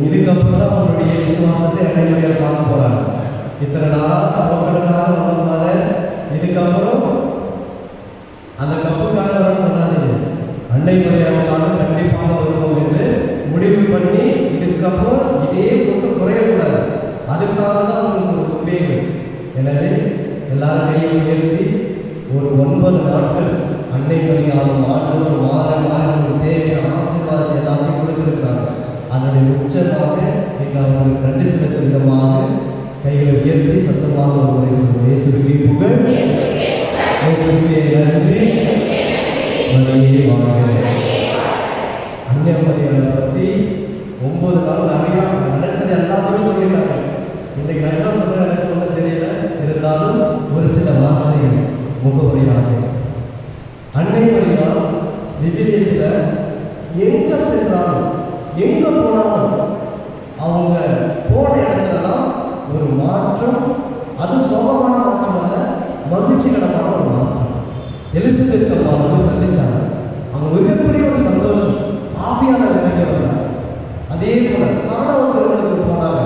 இதுக்கப்புறம் தான் அவங்களுடைய விசுவாசத்தை அன்னைமரியாதை பார்க்க போகிறாங்க. இத்தனை நாளாக அவங்களுக்காக வந்ததுனால இதுக்கப்புறம் அந்த கப்புக்காக வர சொன்னாதீங்க, அன்னைமரியாதைக்காக கண்டிப்பாக வருவோம் என்று முடிவு பண்ணி இதுக்கப்புறம் இதே கொண்டு குறையக்கூடாது. அதுக்காக தான் உங்களுக்கு ஒரு உத்வேகம். எனவே எல்லாரும் கையை உயர்த்தி ஒரு 9 நாட்கள் அன்னைமரியாதை ஆண்டவர் மாற மாற உங்களுக்கு தேவையான ஆசீர்வாதத்தை எல்லாத்தையும் கொடுத்திருக்கிறாங்க. அதனுடைய உச்சமாக நீங்கள் அவங்களுக்கு நன்றி செலுத்த விதமாக கைகளை உயர்த்தி சத்தமாக ஒரு முறை சொல்லுவோம். இயேசுவுக்கே புகழ், இயேசுவுக்கே நன்றி, மரியே வாழ்க. அன்னைமரியாதை பற்றி 9 நாள் நிறையா நினைச்சது எல்லாத்தையும் சொல்லிட்டாங்க. இன்னைக்கு நான் என்ன சொல்கிறேன் எனக்கு ஒன்றும் தெரியல, இருந்தாலும் ஒரு சில வார்த்தைகள் முகவரியாக. அன்னைமரியாதை விவிலியத்தில் எங்கே சென்றாலும் எங்கே போனாலும் அவங்க போன இடத்துலலாம் ஒரு மாற்றம், அது சோகமான மாற்றம் அல்ல, மகிழ்ச்சிகரமான ஒரு மாற்றம். எலிசபெத் அம்மாவை சந்திச்சாங்க, அவங்க மிகப்பெரிய ஒரு சந்தோஷம், ஆவியான நிலைக்கு வந்தாங்க. அதே போல காணவ திருமணத்துக்கு போனாங்க,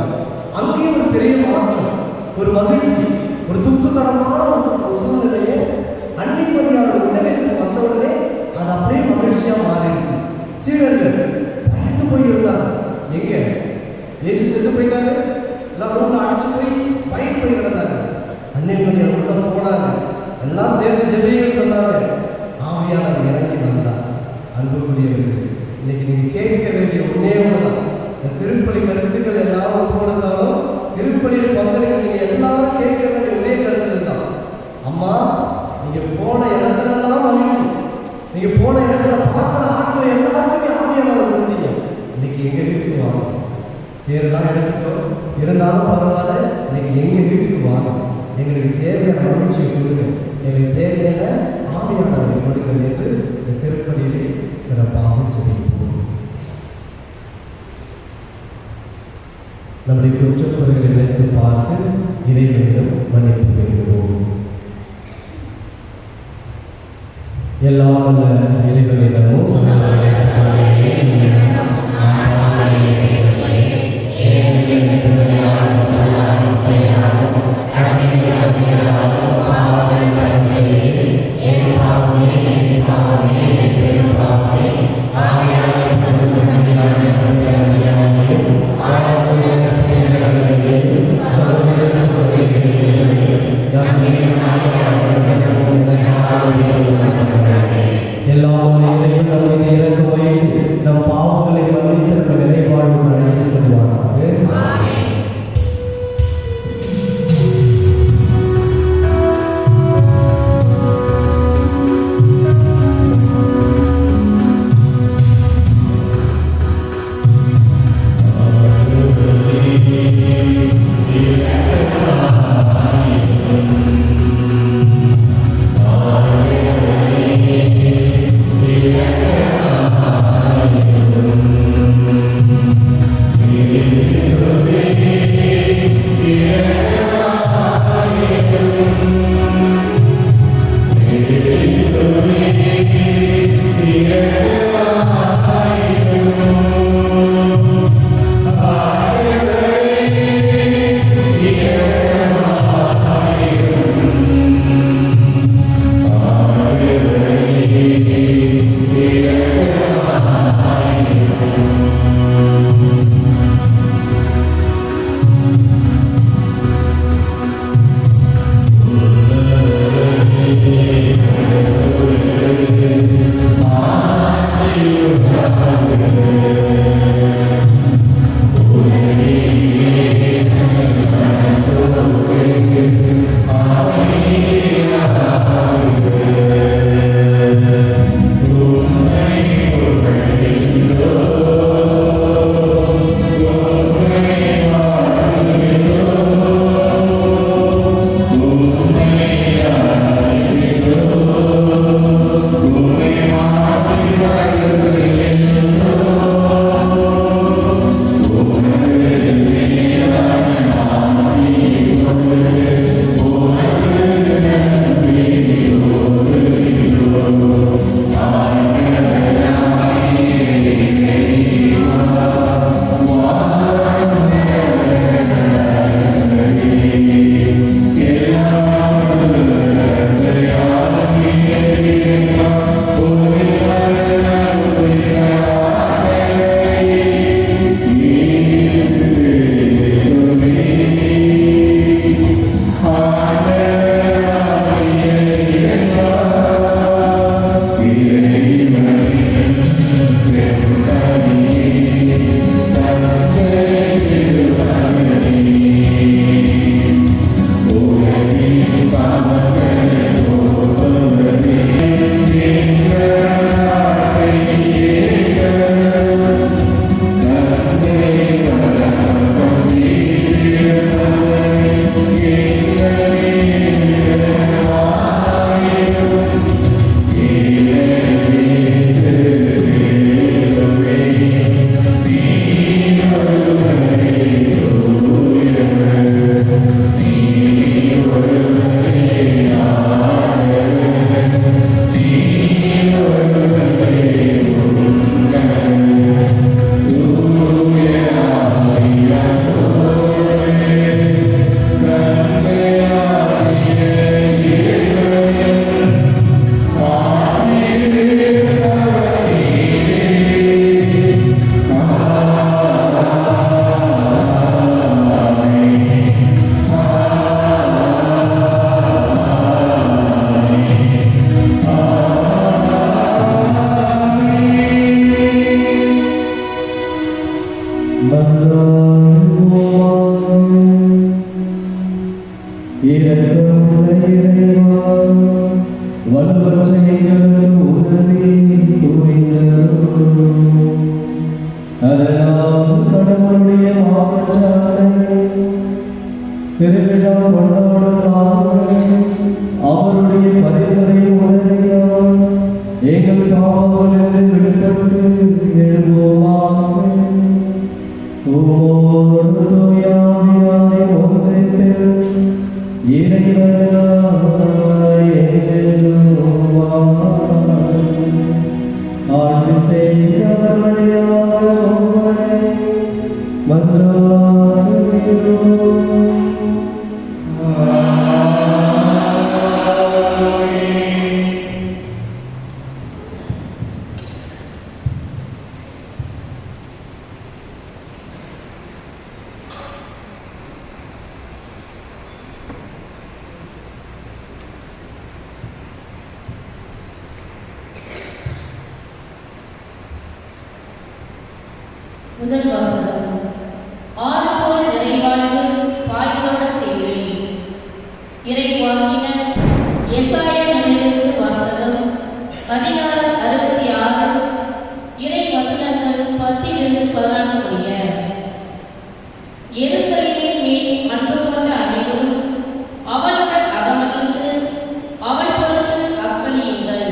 அங்கேயும் ஒரு பெரிய மாற்றம், ஒரு மகிழ்ச்சி, ஒரு துக்ககரமான ஒரு சூழ்நிலையை அன்னைமரியாதை உடனே வந்த உடனே அது அப்படியே மகிழ்ச்சியாக மாறிடுச்சு. சீடர்கள் பயந்து போய் இருந்தாங்க. எங்க இயேசு செத்து போயிட்டாரு, எல்லாம் ரோட்ல அடிச்சு போய் பயந்து போய் கிடந்தாங்க. அன்னைமரியாதை உள்ள போனாங்க, எல்லாம் சேர்ந்து ஜெபிகள் சொன்னாங்க. ஆவியானவர் இறங்கி வந்தார். அன்புக்குரியவர்கள், இன்னைக்கு நீங்க கேட்க வேண்டிய ஒன்னே ஒண்ணுதான். இந்த திருப்பலி கருத்துக்கள் எல்லாரும் கொடுத்தாலும் திருப்பலியில் பங்களிக்க நீங்க எல்லாரும் கேட்க வேண்டிய ஒரே கருத்து தான். அம்மா, நீங்க போன இடத்துலலாம் மகிழ்ச்சி, நீங்க போன இடத்துல பார்க்குற ஆட்கள் எல்லாருக்குமே ஆவியானவர் கொடுத்தீங்க. இன்னைக்கு எங்க வீட்டுக்கு வாங்க, தேர்லாம் எடுத்துட்டோம், இருந்தாலும் பரவாயில்ல, இன்னைக்கு எங்க வீட்டுக்கு வாங்க, எங்களுக்கு தேவையான மகிழ்ச்சியை கொடுங்க, எங்களுக்கு தேவையான ஆவியானவரை கொடுங்க என்று இந்த திருப்பலியிலே சிறப்பாக சொல்லியிருப்போம். நம்முடைய குற்றக்குறைகளை நினைத்து பார்த்து இறைவனிடம் மன்னிப்பு வேண்டுவோம். எல்லா வல்ல இறைவனிடமும் எல்லா இறைவன் நம்மை இரக்கமுள்ள இறைவா, வலுவற்ற எங்களுக்கு உதவி புரிந்தருளும். அதனால் கடவுளுடைய மாசற்றாலை திருவிழா கொண்டாடும் நாங்கள் அவருடைய பரிந்துரை உதவியால் எங்கள் பாவங்களிலிருந்து விடுபட்டு எழுவோமாக. உம்மோடு தூய ஆவியாரை ஒன்றித்து இறைவனாய் என்றென்றும் வாழ்ந்து ஆட்சி செய்கிறவர் வழியாக உம்மை மன்றாடுகிறோம். முதல் வாசகம். ஆறுபோல் நிறைவாழ்வு பாய்ந்தோட செய்வேன். இறைவாக்கினர் எசாயா நூலிலிருந்து வாசகம். அதிகாரம் 66, இறை வசனங்கள் 10-14 முடிய. எருசலேமின் மேல் அன்பு கொண்ட அனைவரும் அவளுடன் அகமகிழ்ந்து அவள் பொருட்டு அக்களியுங்கள்.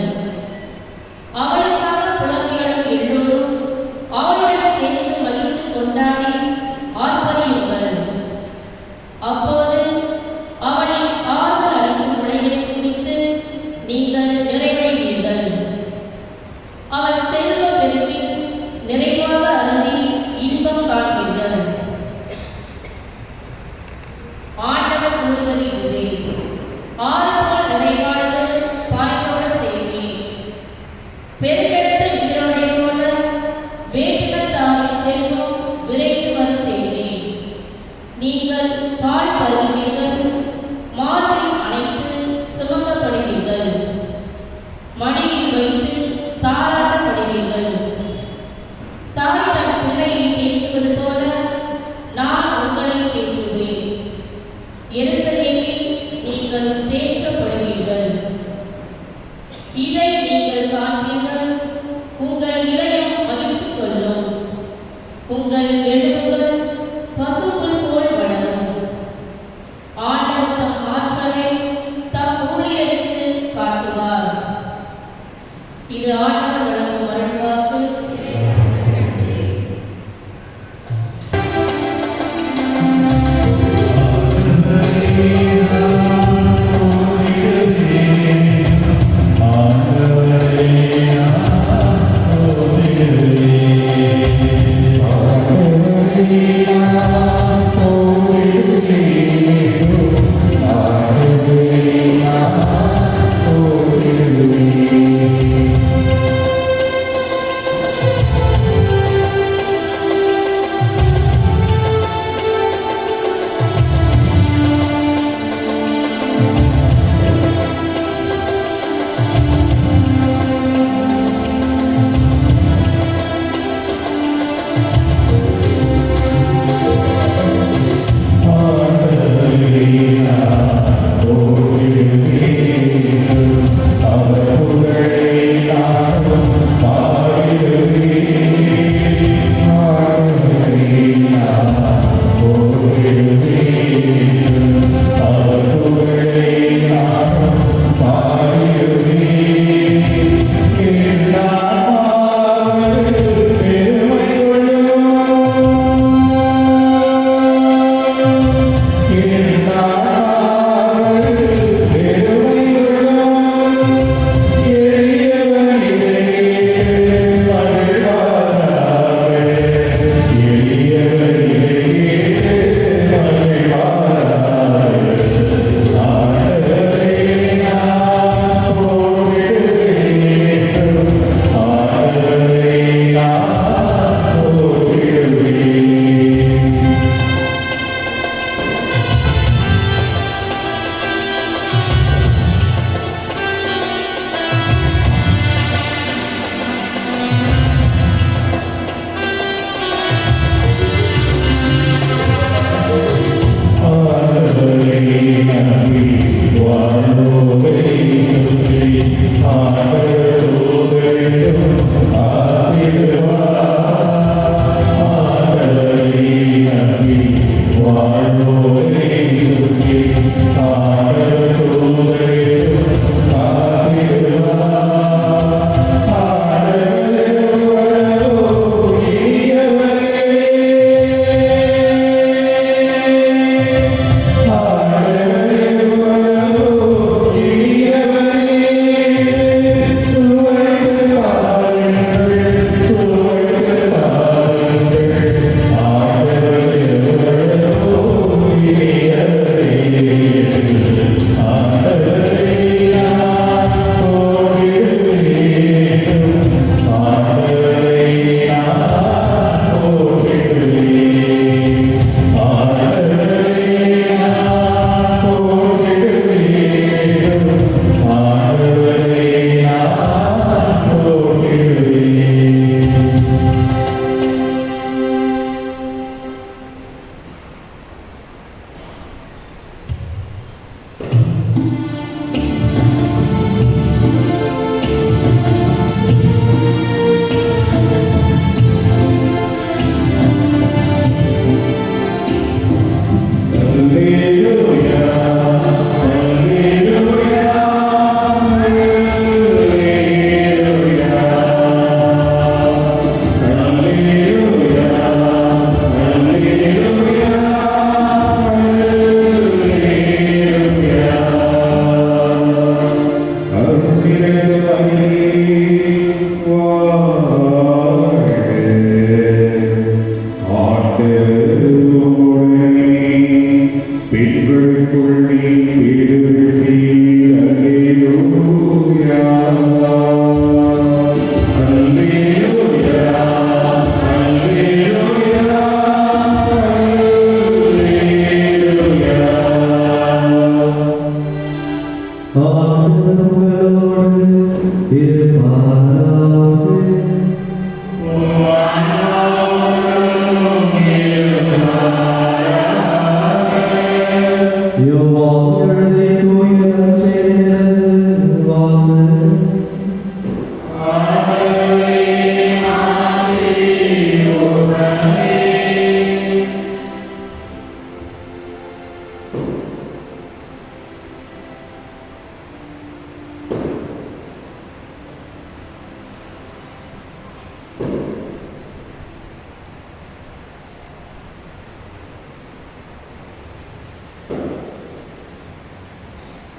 அவளுக்காக புலம்பியாடும் எல்லோரும் அவளுடன் சேர்ந்து மகிழ்ந்து கொண்டாடி ஆர்ப்பரியுங்கள். அப்போது அவளின் ஆறுதல் அளிக்கும் முறைகளை குறித்து நீங்கள் நிறைவடைவீர்கள். அவள் செல்வ பெருக்கில் நிறைவாக அருந்தி இன்பம் காண்பீர்கள். ஆண்டவர் கூறுவது இதுவே. ஆறுபோல் நிறைவாழ்வு பாய்ந்தோட செய்வேன். பெருக்கெடுத்த நீரோடை போல வேப்பினத்தாரின் செல்வம் விரைந்து வர செய்வேன். நீங்கள் பால் பருகுவீர்கள், மார்பில் அணைத்து சுமக்கப்படுவீர்கள், மடியில் வைத்து தாராட்டப்படுவீர்கள். தாய் தன் பிள்ளையை பேசுவது போல நான் உங்களை பேசுவேன். எருசலேமில் நீங்கள் தேற்றப்படுவீர்கள். இதை நீங்கள் காண்பீர்கள், உங்கள் இதயம் மகிழ்ச்சி கொள்ளும். உங்கள் எலும்புகள் பசும்புல் போல் வளரும். ஆண்டவர் தம் ஆற்றலை தம் ஊழியருக்கு காட்டுவார். இது ஆண்டவர் வழங்கும் அருள்வாக்கு. ஆண்டவரே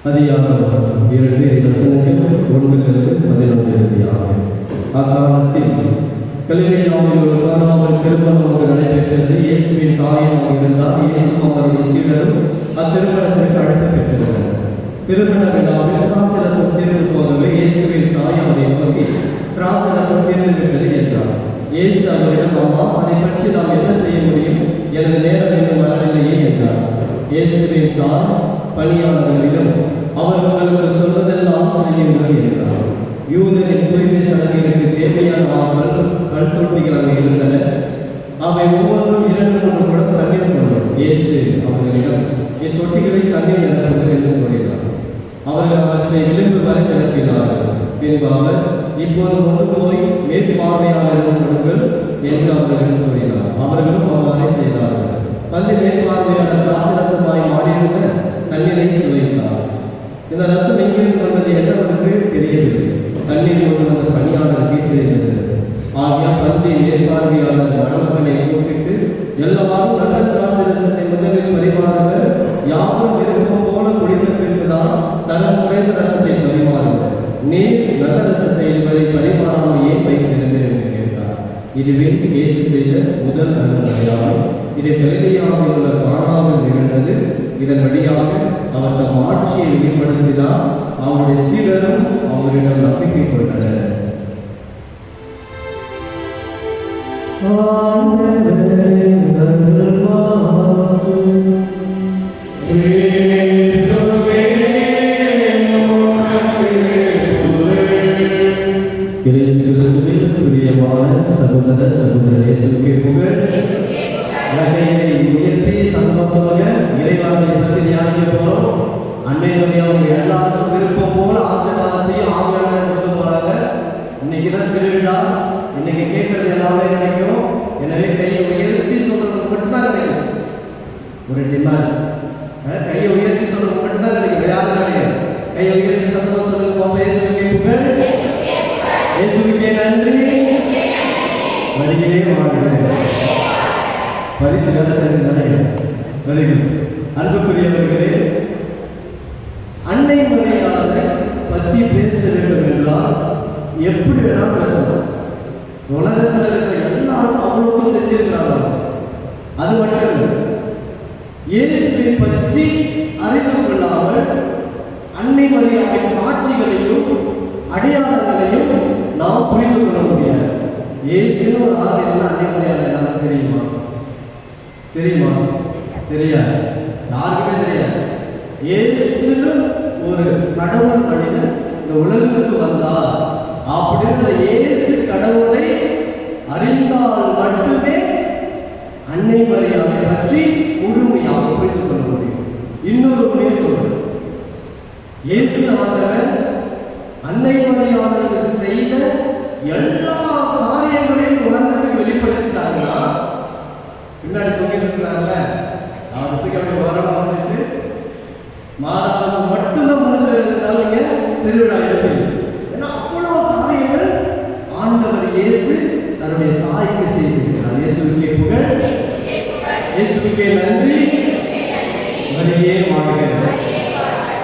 அதிகாரம் 2 வசனங்கள் 1-11 அக்காலத்தில் கலிலேயாவில் ஒரு கானாவில் திருமணம் ஒன்று நடைபெற்றது. இயேசுவின் தாயும் இருந்தார். இயேசுவும் அவருடைய சீடரும் அத்திருமணத்திற்கு அழைப்பு பெற்றனர். திருமண விழாவில் திராட்சரசம் தீர்ந்து போகவே இயேசுவின் தாய் அவரை நோக்கி, திராட்சரசம் தீர்ந்துவிட்டது என்றார். இயேசு அவரிடம், அம்மா, அதை பற்றி நாம் என்ன செய்ய முடியும்? எனது நேரம் இன்னும் வரவில்லையே என்றார். இயேசுவின் தாய் பணியாளர்களிடம், அவர் உங்களுக்கு சொல்வதெல்லாம் செய்யுங்கள் என்றார். யூதரின் தூய்மை சடங்குகளுக்கு தேவையான கல் தொட்டிகள் அங்கே இருந்தன. அவை ஒவ்வொன்றும் 2-3 குடம் தண்ணீர் கொள்ளும். இயேசு அவர்களிடம், இத்தொட்டிகளை தண்ணீர் நிரப்புங்கள் என்று கூறினார். அவர்கள் அவற்றை விளிம்பு வரை நிரப்பினார்கள். பின்பு அவர், இப்போது கொண்டு போய் மேற்பார்வையாளர்கள் கொடுங்கள் என்று அவர்களிடம் கூறினார். அவர்களும் அவ்வாறே செய்தார்கள். பள்ளி மேற்பார்வையாளர் திராட்சரசமாய் மாறியிருந்த தண்ணீரை சுவைத்தார். இந்த ரசம் எங்கிருந்து வந்தது என்னவென்று தெரியவில்லை. தண்ணீர் கொண்டு வந்த பணியாளருக்கு தெரிந்திருந்தது. ஆகிய பள்ளி மேற்பார்வையாளர் மணமகனை கூப்பிட்டு, எல்லாரும் நல்ல திராட்சரசத்தை முதலில் பரிமாறுவர், யாரும் விருப்பம் போல குடித்த பின்புதான் தரம் குறைந்த ரசத்தை பரிமாறுவர். நீர் நல்ல ரசத்தை இதுவரை பரிமாறாமல் ஏன் வைத்திருந்தேன் என்று கேட்டார். இதுவே இயேசு செய்த முதல் அருமையாகும். இதை கலிலேயாவில் உள்ள கானாவில் நிகழ்ந்தது. இதன் வழியாக அவர் தம் ஆட்சியை வெளிப்படுத்தினார். அவருடைய சீடரும் அவரிடம் நம்பிக்கை கொண்டனர். பிரியமான சகோதர சகோதரேசுக்கு புகழ். கையை உயர்த்தி சந்தோஷமாக இறைவார்த்தையை பற்றி தியானிக்க போறோம். அன்னை மரியா அவங்க எல்லாருக்கும் விருப்பம் போல ஆசீர்வாதத்தையும் ஆவலாக கொடுக்க போறாங்க. இன்னைக்கு தான் திருவிழா. இன்னைக்கு கேட்கறது எல்லாமே கிடைக்கும். எனவே கையை உயர்த்தி சொல்றது மட்டும்தான் கிடைக்கும். ஒரு டிமாண்ட், கையை உயர்த்தி சொல்றது மட்டும்தான் கிடைக்கும். வேற யாரும் கிடையாது. கையை உயர்த்தி சத்தமா சொல்லுங்க. இயேசுவுக்கே புகழ், இயேசுவுக்கே நன்றி, வழியே வாழ்க. பரிசு வேலை செய்து நடைகள். அன்புக்குரியவர்களே, அன்னை மரியாதை பற்றி பேச வேண்டும் என்றால் எப்படி வேணாலும் பேசலாம். உலகத்தில் இருக்கிற எல்லாரும் அவ்வளவு செஞ்சிருக்கிறாங்க. அது மட்டும் இல்லை, இயேசுவை பற்றி அறிந்து கொள்ளாமல் அன்னை மரியாதை காட்சிகளையும் அடையாளங்களையும் நாம் புரிந்து கொள்ள முடியாது. இயேசுன்னு ஒரு ஆள் என்ன அன்னை மரியாதை எல்லாரும் தெரியுமா? தெரியாது. யாருக்குமே தெரியாது. இயேசு ஒரு கடவுள் மனிதன் இந்த உலகத்துக்கு வந்தார் அப்படின்னு இந்த இயேசு கடவுளை அறிந்தால் மட்டுமே அன்னை மரியாதை பற்றி முழுமையாக புரிந்து கொள்ள முடியும். இன்னொரு உண்மையை சொல்றேன். இயேசு ஆண்டவர் அன்னை மரியாதைக்கு செய்த எல்லா காரியங்களையும் உலகத்துக்கு வெளிப்படுத்திட்டாங்கன்னா பின்னாடி தூங்கிட்டு இருக்கிறாங்கல்ல, அவருக்கு அப்படி ஓரமாக வச்சுட்டு மாதாவுக்கு மட்டும்தான் முன்னிட்டு இருந்துச்சுனாலும் திருவிழா எடுப்பீங்க. ஏன்னா அவ்வளோ காரியங்கள் ஆண்டவர் இயேசு தன்னுடைய தாய்க்கு செய்திருக்கிறார். இயேசுவுக்கே புகழ், இயேசுவுக்கே நன்றி, மரியே வாழ்க.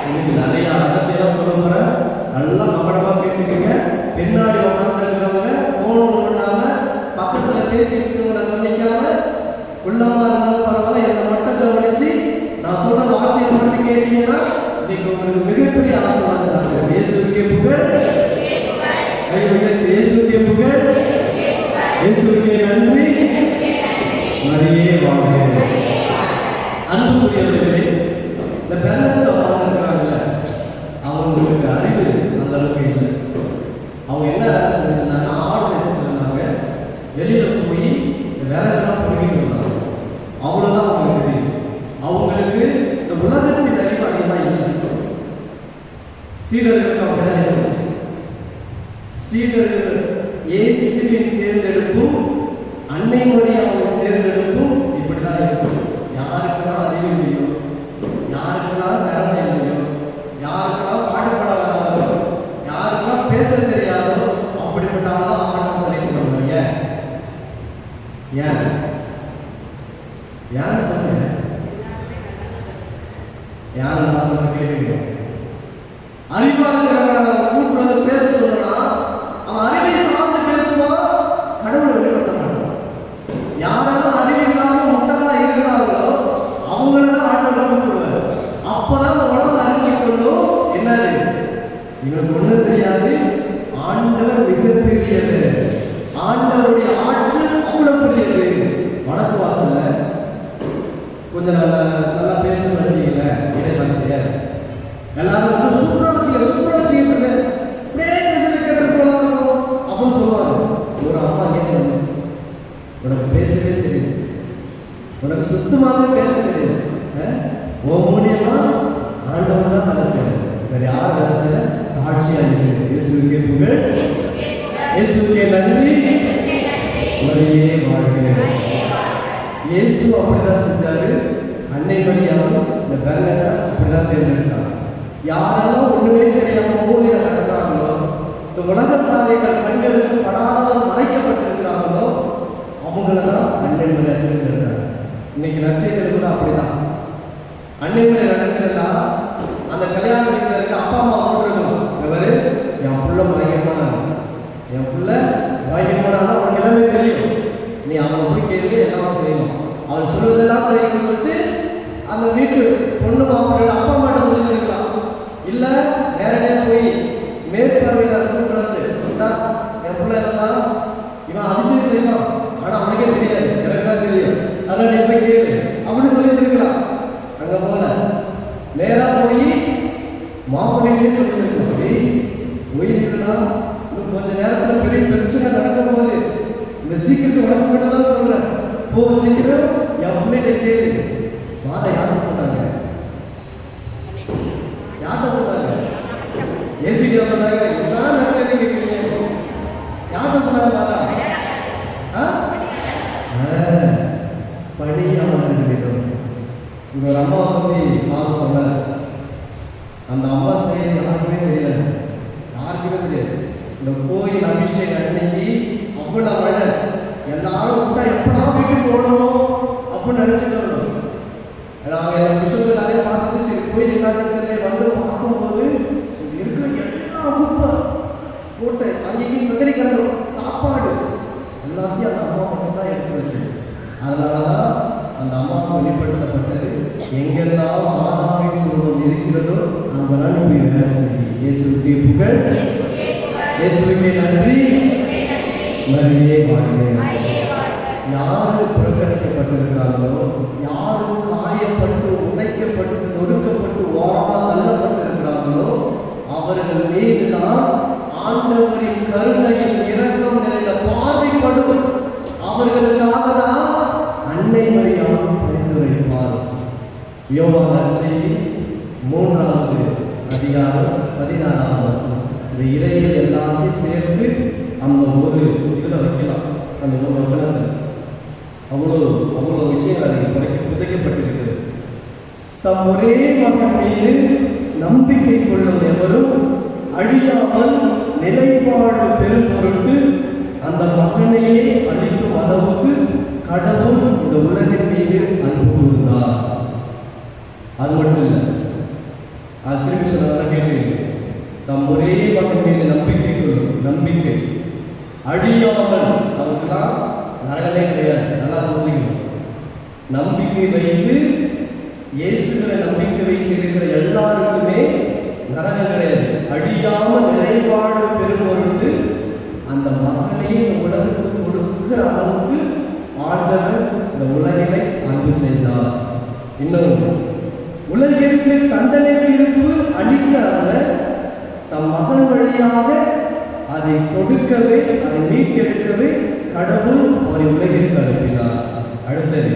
இன்னைக்கு நிறைய அரசியலாம் சொல்ல போறேன், நல்லா கவனமா கேட்டுக்கங்க. பின்னாடி உட்கார்ந்து இருக்கிறவங்க போன் பண்ணாம பக்கத்துல பேசிட்டு இருக்கிறவங்க கவனிக்காம உள்ளமா இருந்தாலும் பரவாயில்ல, என்னை மட்டும் கவனிச்சு நான் சொல்ற வார்த்தையை மட்டும் கேட்டீங்கன்னா இன்னைக்கு உங்களுக்கு மிகப்பெரிய ஆசீர்வாதம். இயேசுவுக்கே புகழ், இயேசுவுக்கே புகழ், இயேசுவுக்கே நன்றி, மரியே வாழ்க. அன்புக்குரியவர்களே, இந்த பெண்ணத்தை வாழ்ந்துருக்கிறாங்கல்ல, அவங்களுக்கு அறிவு அந்த அளவுக்கு இல்லை. அவங்க என்ன வேலை செஞ்சுருந்தாங்க, ஆடு வச்சுட்டு இருந்தாங்க, வெளியில போய் விறகுலாம் பொறுக்கிட்டு இருந்தாங்க. அவ்வளோதான் அவங்களுக்கு தெரியும். அவங்களுக்கு இந்த உலகத்தின் அறிவு அதிகமாக இல்லை. சீடர்களுக்கு அப்படிதான் இருந்துச்சு. சீடர்கள் இயேசுவின் தேர்ந்தெடுப்பும் அன்னை மரியாதையின் தேர்ந்தெடுப்பும் இப்படிதான் இருக்கும். யாருக்கெல்லாம் அறிவு இல்லையோ, யாருக்கெல்லாம் திறமை இல்லையோ, யாருக்கெல்லாம் பாடுபட வராதோ, யாருக்கெல்லாம் பேச தெரியாதோ அப்படிப்பட்ட ஆளதான் ஆட்டம் செலக்ட் பண்ணுவாங்க. ஏன் ஏன்னு சொல்லுங்க, யாரு நான் சொல்ல கேட்டுக்கிறேன். அறிவாளர்களை கூப்பிடுறது பேச சொல்லணும்னா அவன் அறிவை சார்ந்து பேசுவான், கடவுளை வெளிப்படுத்த மாட்டான். யாரெல்லாம் அறிவில்லாம முட்டாளா இருக்கிறாங்களோ அவங்களதான் ஆண்டவர் கூப்பிடுவார். அப்பதான் அந்த உலகம் அறிஞ்சிக்கொள்ளும் என்னது, இவனுக்கு ஒண்ணும் தெரியாது, ஆண்டவர் மிகப்பெரியது, ஆண்டவருடைய ஆற்றல் அவ்வளவு பெரியது. வடக்கு வாசல்ல கொஞ்சம் நல்லா பேச வச்சுக்கல, இறைவார்த்தைய எல்லாரும் வந்து சூப்பரா வச்சுக்கிட்டு இப்படியே பேசுறது கேட்டு போலாம் அப்படின்னு சொல்லுவாங்க. ஒரு அம்மா கேட்டு வந்துச்சு, உனக்கு பேசவே தெரியும், உனக்கு சுத்தமாகவே பேச தெரியும், ஓ மூலியமா ஆண்டவன் தான் வேலை செய்யணும், வேற யார் வேலை செய்யல, காட்சியா இருக்கு. இயேசுவுக்கே புகழ், இயேசுவுக்கே நன்றி, மரியே வாழ்க. இயேசு அப்படிதான் செஞ்சாரு. அன்னை மரியாதையும் இந்த பெர்னட்டை அப்படிதான் தேர்ந்தெடுத்தாங்க. யாரெல்லாம் ஒண்ணுமே தெரியாம மூலையில நடக்கிறாங்களோ, இந்த உலகத்தாரைகள் கண்களுக்கு படாத மறைக்கப்பட்டிருக்கிறாங்களோ அவங்களதான் அன்னை மரியாதை தேர்ந்தெடுத்தாங்க. இன்னைக்கு நற்செய்திகள் கூட அப்படிதான். அன்னை மரியாதை நினைச்சதுன்னா அந்த கல்யாண வீட்டில் இருக்க அப்பா அம்மா போட்டுருக்கலாம், இந்த மாதிரி என் புள்ள பயங்கரமான, என் புள்ள பயங்கரமான அவனுக்கு எல்லாமே தெரியும், நீ அவனை போய் கேள்வி எல்லாம் செய்யணும், அவர் சொல்வதெல்லாம் செய்யணும்னு சொல்லிட்டு அந்த வீட்டு பொண்ணு மாப்பிள்ளோட அப்பா அம்மாட்ட சொல்லியிருக்கலாம். இல்லை நேரடியாக போய் மேற்பார்வையில் கூப்பிட்டு வந்து என் பிள்ளை எல்லாம் இவன் அதிசயம் செய்வான், ஆனால் அவனுக்கே தெரியாது, எனக்கு தான் தெரியும், அதெல்லாம் நீ போய் கேளு அப்படின்னு சொல்லியிருக்கலாம். அங்கே போல நேராக போய் மாப்பிள்ளையே சொல்லியிருக்கலாம், ஓய்வுனா இன்னும் கொஞ்ச நேரத்தில் பெரிய பிரச்சனை நடக்கும் போது இந்த சீக்கிரத்தை உனக்கு மட்டும் தான் சொல்றேன், போ சீக்கிரம் என் பிள்ளைகிட்ட கேளு. மாதா யார்கிட்ட சொன்னாங்க, யார்கிட்ட சொன்னாங்க, ஏசிடியா சொன்னாங்க, எல்லாம் நடக்குது கேட்குறீங்க, யார்கிட்ட சொன்னாங்க மாதா? பணியாளர்களிடம். இங்க ஒரு அம்மா பற்றி மாதா சொன்னார். அந்த அம்மா செய்ய யாருக்குமே தெரியாது, யாருக்குமே தெரியாது. இந்த கோயில் அபிஷேகம் அன்னைக்கு அவ்வளவு மழை, எல்லாரும் விட்டா எப்படா வீட்டுக்கு போகணும் அப்படின்னு நினைச்சுட்டு வரணும். நாங்கள் எங்கள் பிஷப்பு எல்லாரையும் பார்த்துட்டு சரி கோயில் என்னாச்சுன்னு வந்து பார்க்கும்போது இங்கே இருக்கிற எல்லா குப்பை போட்டு அங்கேயும் சிதறி கிடந்தோம், சாப்பாடு எல்லாத்தையும் அந்த அம்மா மட்டும்தான் எடுத்து வச்சது. அதனால தான் அந்த அம்மாவுக்கு வெளிப்படுத்தப்பட்டது, எங்கெல்லாம் மாதாவின் சுரூபம் இருக்கிறதோ அங்கெல்லாம் போய் வேலை செய்ய. இயேசுவுக்கே புகழ், இயேசுவுக்கே நன்றி, மரியே வாழ்க. யாரு புறக்கணிக்கப்பட்டிருக்கிறார்களோ, யாரு காயப்பட்டு உடைக்கப்பட்டு நொறுக்கப்பட்டு ஓர 3வது அதிகாரம் 14வது வசனம். இந்த இறையில் எல்லாத்தையும் சேர்த்து அந்த ஒரு இதில் வைக்கலாம். அந்த ஒரு வசனத்தில் அவ்வளோ விஷயங்கள் அதில் புதைக்கப்பட்டிருக்கிறது. தம் ஒரே மகன் மீது நம்பிக்கை கொள்ளும் எவரும் அழியாமல் நிலைப்பாடு பெரும் பொருட்டு அந்த மகனையே அளிக்கும் அளவுக்கு கடவுள் இந்த உலகின் மீது அன்பு கூர்ந்தார். அது மட்டும் இல்லை, அது திரும்பி சொன்னதெல்லாம் கேட்குறீங்க. தம் ஒரே மகன் மீது நம்பிக்கை கொள்ளும், நம்பிக்கை அழியாமல், நமக்குலாம் நரகமே கிடையாது, நல்லா புரிஞ்சுக்கணும். நம்பிக்கை வைத்து இயேசுகளை நம்பிக்கை வைத்து இருக்கிற எல்லாருக்குமே நரகம் கிடையாது. அழியாமல் நிலைப்பாடு பெரும் பொருட்டு அந்த மகனையே இந்த உலகுக்கு கொடுக்கிற அளவுக்கு ஆண்டவர் இந்த உலகினை அன்பு செய்தார். இன்னொன்று, உலகிற்கு தண்டனை தீர்ப்பு அளிக்காத தம் மகன் வழியாக அதை கொடுக்கவே, அதை மீட்டெடுக்கவே கடவுள் அவரை உலகிற்கு அனுப்பினார். அடுத்தது,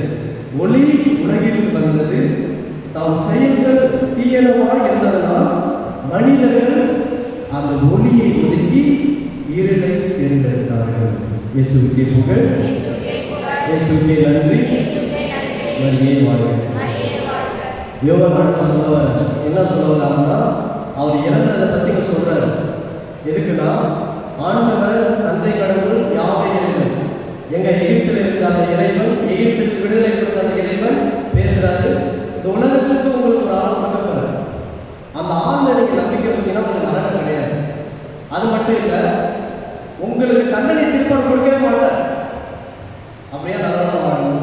ஒளி உலகிற்கு வந்தது, தாம் செயல்கள் தீயனவாய் இருந்ததனால் மனிதர்கள் அந்த ஒளியை ஒதுக்கி இருளை தேர்ந்தெடுத்தார்கள். இயேசுவுக்கே புகழ், இயேசுவுக்கே நன்றி, மரியே வாழ்க. யோவான் சொல்லுவார், என்ன சொல்லுவதாங்கன்னா, அவர் இறந்ததை பற்றி சொல்றாரு. எதுக்குன்னா, ஆண்டவர் தந்தை கடவுள் யாவை இறைவன், எங்க எகிப்தில் இருந்த அந்த இறைவன், எகிப்திற்கு விடுதலை கொடுத்த அந்த இறைவன் பேசுறாரு. இந்த உலகத்துக்கு உங்களுக்கு ஒரு ஆள் கொடுக்கப்படுற அந்த ஆள் நீங்க நம்பிக்கை வச்சீங்கன்னா உங்களுக்கு நரகம் கிடையாது. அது மட்டும் இல்லை, உங்களுக்கு தண்டனை திருப்பம் கொடுக்கவே மாட்டார். அப்படியே நல்லா வாழணும்,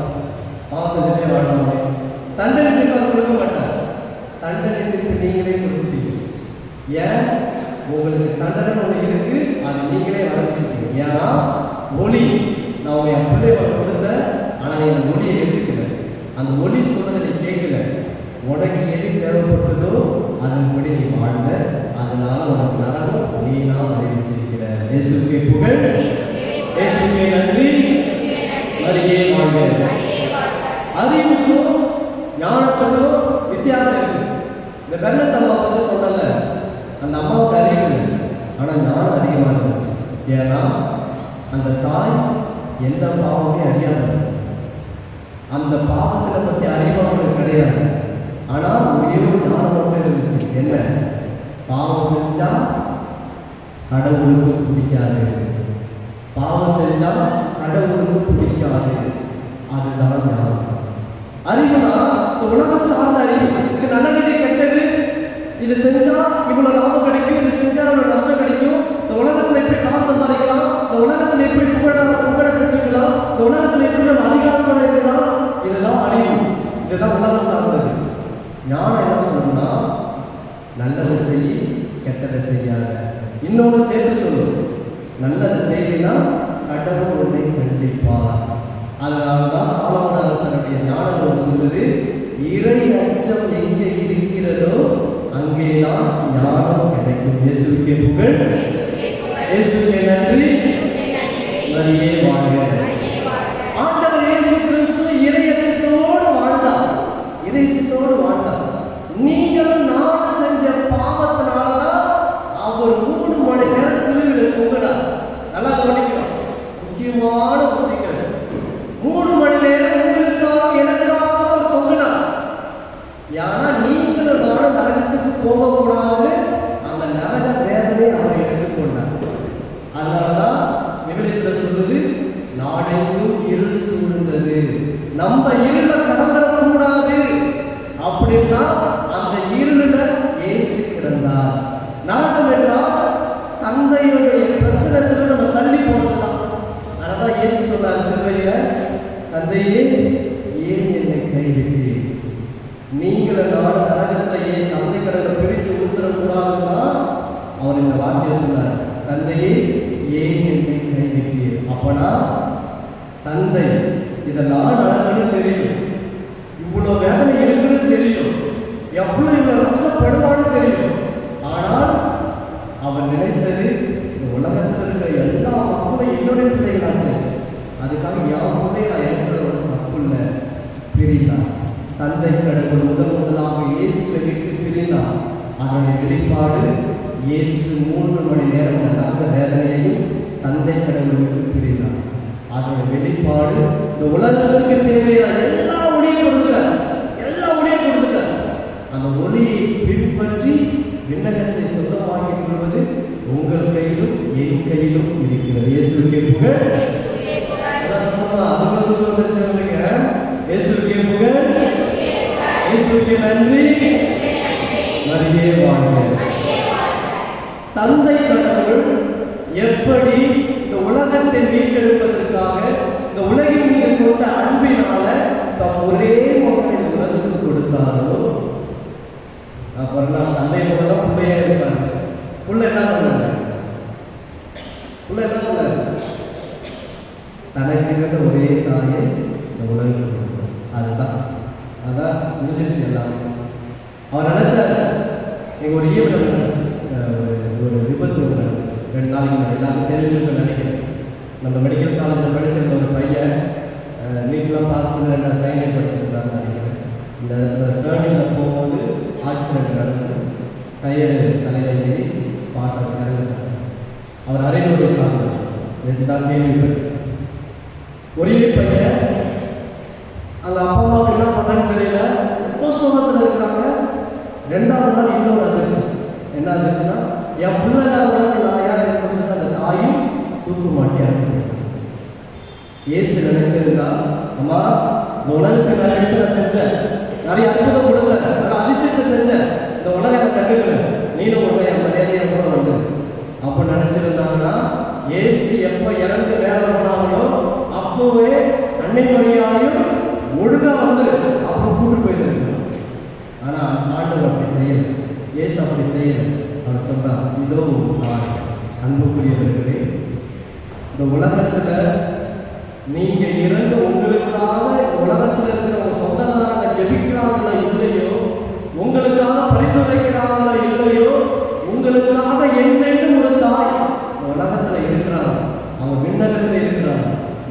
பாவம் செஞ்சுட்டே வாழணும், தண்டனை திருப்பம் கொடுக்க மாட்டார். தண்டனை திருப்பி நீங்களே கொடுத்துட்டீங்க. ஏன்? உங்களுக்கு தண்டனை ஒன்று இருக்கு, அது நீங்களே ஆரம்பிச்சுட்டீங்க. ஏன்னா ஒளி, நான் என் பிள்ளைகளை கொடுத்தேன், ஆனால் நீ அந்த ஒளியை எடுத்துக்கல, அந்த ஒளி சொல்றதை நீ கேட்கல, உனக்கு எது தேவைப்பட்டதோ அதன்படி நீ வாழ்ந்த, அதனால உனக்கு நரகம் நீ நான் அறிவிச்சிருக்கிற. இயேசுவுக்கே புகழ், இயேசுவுக்கே நன்றி, மரியே வாழ்க. அறிவுக்கும் ஞானத்துக்கும் வித்தியாசம் இருக்கு. இந்த பெர்னத்தம்மா வந்து சொன்னல, அந்த அம்மாவுக்கு அறிவு இல்லை, ஆனால் ஞானம் அதிகமாக இருந்துச்சு. ஏன்னா அந்த தாய் எந்த பாவமே அறியாதவர், அந்த பாவத்தை பற்றி அறிவாளர்கள் கிடையாது. ஆனால் ஒரே ஒரு ஞானம் மட்டும் இருந்துச்சு. என்ன? பாவம் செஞ்சா கடவுளுக்கு பிடிக்காது, பாவம் செஞ்சா கடவுளுக்கு பிடிக்காது. அதுதான் ஞானம். அறிவுனா இந்த உலக சார்ந்த அறிவு. இது நல்லது கெட்டது, இது செஞ்சா இவ்வளவு லாபம் கிடைக்கும், இது செஞ்சா இவ்வளவு நஷ்டம் கிடைக்கும், இந்த உலகத்துல எப்படி காசு சம்பாதிக்கலாம், இந்த உலகத்துல எப்படி புகழ பெற்றுக்கலாம், இந்த உலகத்துல எப்படி நம்ம அதிகாரத்தோட இருக்கலாம், இதெல்லாம் அறிவு. இதுதான் உலக சார்ந்தது. ஞானம் என்ன சொல்லணும்னா, நல்லதை செய்ய, கெட்டதை செய்யாத. இன்னொன்று சேர்த்து சொல்லும், நல்லதை செய்யனா கடவுள் உன்னை கண்டிப்பார். அதனால்தான் சாலமோன் அரசனுடைய ஞானம் சொல்லுது, இறை அச்சம் எங்கே இருக்கிறதோ அங்கேதான் ஞானம் கிடைக்கும். இயேசுவுக்கே புகழ், இயேசுவுக்கே நன்றி, மரியே வாழ்க. ஆண்டவர் இயேசு கிறிஸ்து இறையச்சத்தோடு வாழ்ந்தார், இறையச்சத்தோடு வாழ்ந்தார். நீங்களும் நான் செஞ்ச பாவத்தினாலதான் அவர் 3 மணி நேரம் சிலுவையில் தொங்கினார். நல்லா கவனிக்கணும், முக்கியமான விஷயங்கள். 3 மணி நேரம் உங்களுக்காக எனக்காக அவர் தொங்கினார். ஏன்னா நீங்களும் நானும் நரகத்துக்கு போகக்கூடாதுன்னு அந்த நரக வேதனை அவர் எடுத்துக்கொண்டார். அதனாலதான் விவிலியத்தில் சொல்லுது, நாடெங்கும் இருள் சூழ்ந்தது, நம்ம இருள கடந்துடக்கூடாது அப்படின்னா அந்த இருள இயேசு கிடந்தார். நரகம் என்றால் தந்தையுடைய பிரசனத்தில் நம்ம தள்ளி போனதுதான். அதனால இயேசு சொன்னார் சிலுவையில, தந்தையே ஏன் என்னை கைவிட்டு, நீங்கள நாடு நரகத்துல ஏன் தந்தை கடலை பிரித்து ஊத்துறக்கூடாதுன்னா அவர் இந்த வார்த்தையை சொன்னார், தந்தையே ஏன் என்னை கைவிட்டு. அப்பனா தந்தை இதெல்லாம் நடக்குன்னு தெரியும், இவ்வளோ வேதனை இருக்குன்னு தெரியும், எவ்வளோ இவ்வளோ கஷ்டப்படுவான்னு தெரியும். ஆனால் அவர் நினைத்தது, இந்த உலகத்தில் இருக்கிற எல்லா மக்களும் என்னுடைய பிள்ளைகளாச்சு, அதுக்காக என் பிள்ளையை நான் எடுக்கிறத தப்பு இல்லை, வெளிப்பாடு இயேசு 3 மணி நேரம் அந்த நரக வேதனையையும் தந்தை கடவுளுக்கு பிரிந்தார். அதோட வெளிப்பாடு இந்த உலகத்துக்கு தேவையான எல்லா ஒளியும் கொடுத்துட்டார். அந்த ஒளியை பின்பற்றி விண்ணகத்தை சொந்தமாக்கிக் கொள்வது உங்கள் கையிலும் என் கையிலும் இருக்கிறது. இயேசுவுக்கே புகழ். இயேசுவுக்கே புகழ், இயேசுவுக்கே நன்றி, மரியே வாழ்க. தந்தை கடவுள் எப்படி இந்த உலகத்தை மீட்டெடுப்பதற்காக இந்த உலகின் மீது கொண்ட அன்பினால தம் ஒரே மகனை இந்த உலகத்துக்கு கொடுத்தாரோ, அப்புறம் தந்தை போல பிள்ளையா இருப்பாரு. புள்ள என்ன பண்ணாரு? தனக்கு இருந்த ஒரே தாயை இந்த உலகத்துக்கு கொடுத்தார். அதான் முடிஞ்சிருச்சு எல்லாமே. அவர் நினைச்சார், நீங்க ஒரு ஈவெண்ட் நடந்துச்சு, ஒரு விபத்து ஒன்று நடந்துச்சு 2 நாளைக்கு முன்னாடி. எல்லாருக்கும் தெரிஞ்சுன்னு நினைக்கிறேன். நம்ம மெடிக்கல் காலேஜில் படிச்சிருந்த ஒரு பையன் நீட்லாம் பாஸ் பண்ணி 2 சைன் படிச்சிருந்தாருன்னு நினைக்கிறேன். இந்த இடத்துல டேர்னிங்கில் போகும்போது ஆக்சிடென்ட் நடந்து டயர் தலையில் ஏறி ஸ்பாட்டில் இறந்துட்டார். அவர் அரைநூறு சாதனை 2 நாள் கேள்விப்பட்டு ஒரே பையன் அந்த அப்பா அம்மாவுக்கு என்ன பண்ணான்னு தெரியல, ஏதோ சோகத்தில் இருக்கிறாங்க. 2வது நாள் இன்னொரு அதிர்ச்சி. என்ன அதிர்ச்சின்னா, என் பிள்ளைங்க நான் யார் சொல்லி அந்த தாயும் தூக்கு மாட்டியார். இயேசு நினைத்திருந்தா, அம்மா இந்த உலகத்துக்கு நிறைய விஷயம் செஞ்சேன், நிறைய அற்புதம் கொடுத்தேன், நிறைய அதிசயத்தை செஞ்சேன், இந்த உலகத்தை கண்டுக்கல, நீனும் உள்ள என் மரியாதையை கூட வந்து அப்போ நினைச்சிருந்தாங்கன்னா, இயேசு எப்போ இறந்து வேலை போனாங்களோ அப்போவே அன்னை மரியாதையும் ஒழுங்கா வந்து அப்போ கூட்டு போயிருந்தாங்க. ஆனால் ஆண்டவர் அப்படி செய்யல, இயேசு அப்படி செய்யல. அவர் சொன்னார், இதோ அன்புக்குரியவர்களே, இந்த உலகத்துல நீங்க இறந்து உங்களுக்காக உலகத்தில் இருக்கிற சொந்தக்காரங்க ஜெபிக்கிறாங்களா இல்லையோ, உங்களுக்காக பரிந்துரைக்கிறாங்களா இல்லையோ, உங்களுக்காக என்னென்னு ஒரு தாய் உலகத்துல இருக்கிறாங்க, அவங்க விண்ணகத்தில் இருக்கிறாங்க.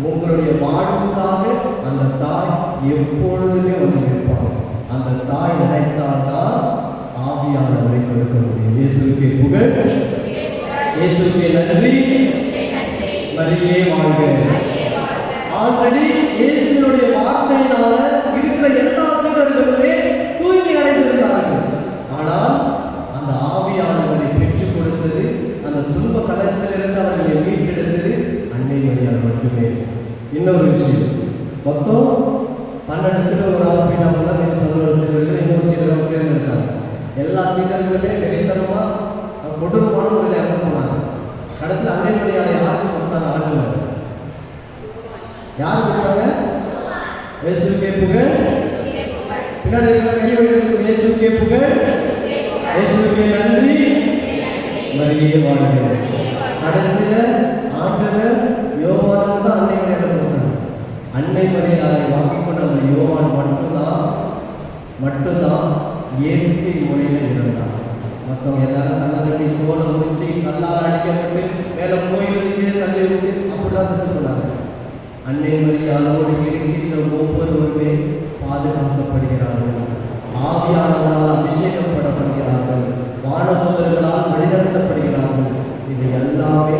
உங்களுடைய வாழ்வுக்காக அந்த தாய் எப்பொழுதுமே வந்து இருப்பாங்க. அந்த தாய் நினைத்தால்தான் ஆவியானவரை கொடுக்க முடியும். இயேசுவுக்கே புகழ், இயேசுவுக்கே நன்றி, மரியே வாழ்க. ஆல்ரெடி இயேசுனுடைய வார்த்தையினால இருக்கிற எல்லா சீடர்களுமே தூய்மை அடைந்திருந்தார்கள். ஆனால் அந்த ஆவியானவரை பெற்றுக் கொடுத்தது, அந்த துன்ப களத்திலிருந்து அவர்களை மீட்டெடுத்தது அன்னை மரியாதை மட்டுமே. இன்னொரு விஷயம், மொத்தம் 12 சீடர்கள் ஒரு ஆள் போயிட்டா போல 11 சீடர்கள் இன்னொரு சீடர்கள் தேர்ந்தெடுத்தாங்க. எல்லா சீடர்களுமே வெறித்தனமா கொடூரமான முறையில் இறந்து போனாங்க. கடைசியில் அன்னை மரியாதை யாருக்கு கொடுத்தாங்க? ஆண்டவர் யார் கொடுத்தாங்க? இயேசுவுக்கே புகழ். பின்னாடி இருக்கிற கையை வைத்து இயேசுவுக்கே புகழ், இயேசுவுக்கே நன்றி, மரியே வாழ்க. கடைசியில் ஆண்டவர் யோவானுக்கு தான் அன்னை மரியாதை கொடுத்தாங்க. அன்னை மரியாதை வாங்கி கொண்ட அந்த யோவான் மட்டும்தான் இயற்கை முறையில் இருந்தார். மற்றவங்க எல்லாரும் நல்லா கட்டி தோலை முடிச்சு கல்லால் அடிக்கப்பட்டு மேலே கோயிலுக்கு கீழே தள்ளி விட்டு அப்படிலாம் செஞ்சு போனாங்க. அன்னை மரியாதையோடு இருக்கின்ற ஒவ்வொருவருமே பாதுகாக்கப்படுகிறார்கள், ஆவியானவரால் அபிஷேகப்படப்படுகிறார்கள், வானதூதர்களால் வழிநடத்தப்படுகிறார்கள். இது எல்லாமே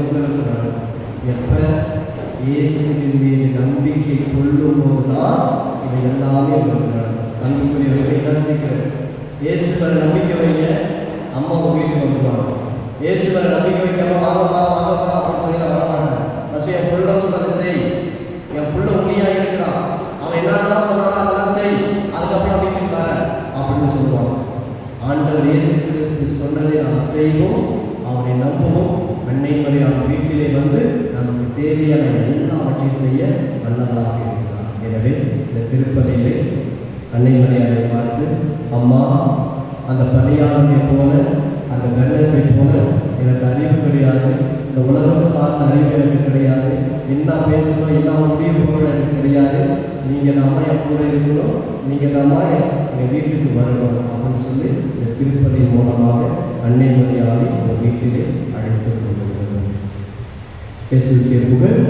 உங்களுக்கு நடக்கும். எப்ப இயேசுவின் மீது நம்பிக்கை கொள்ளும் போதுதான் இது எல்லாமே உங்களுக்கு நடக்கும். அன்புக்குரியவர்களை தான் சீக்கிரம் இயேசு மேல நம்பிக்கை வைங்க, அம்மா உங்க வீட்டுக்கு வந்துடுவாங்க. இயேசு மேல நம்பிக்கை வைக்காம வாங்கப்பா அப்படின்னு சொல்லி நான் வரமாட்டேன். என் புள்ள சொல்றதை செய், என் புள்ள உண்மையா இருக்கிறான், அவன் என்னென்னலாம் சொன்னாலும் அதெல்லாம் செய், அதுக்கப்புறம் வீட்டுக்கு வர அப்படின்னு சொல்லுவாங்க. ஆண்டவர் இயேசு கிறிஸ்து சொன்னதை நாம் செய்வோம், அவரை நம்புவோம். அன்னை மரியாதை வீட்டிலே வந்து நமக்கு தேவையான எல்லாவற்றையும் செய்ய வல்லவராக இருக்கிறார். எனவே இந்த திருப்பதியிலே அன்னை மரியாதை பார்த்து, அம்மா அந்த பணியாளரை போல அந்த கண்ணத்தை போல எனக்கு அறிவு கிடையாது, இந்த உலகம் சார்ந்த அறிவு எனக்கு கிடையாது, என்ன பேசணும் என்ன முடிவு போகணும் எனக்கு தெரியாது, நீங்கள் தான் என் கூட இருக்கணும், நீங்கள் தான் எங்கள் வீட்டுக்கு வரணும் அப்படின்னு சொல்லி இந்த திருப்பதியின் மூலமாக அன்னை மரியாதை இந்த வீட்டிலே அழைத்து கொண்டிருக்கிறது. இயேசுவுக்கே புகழ்,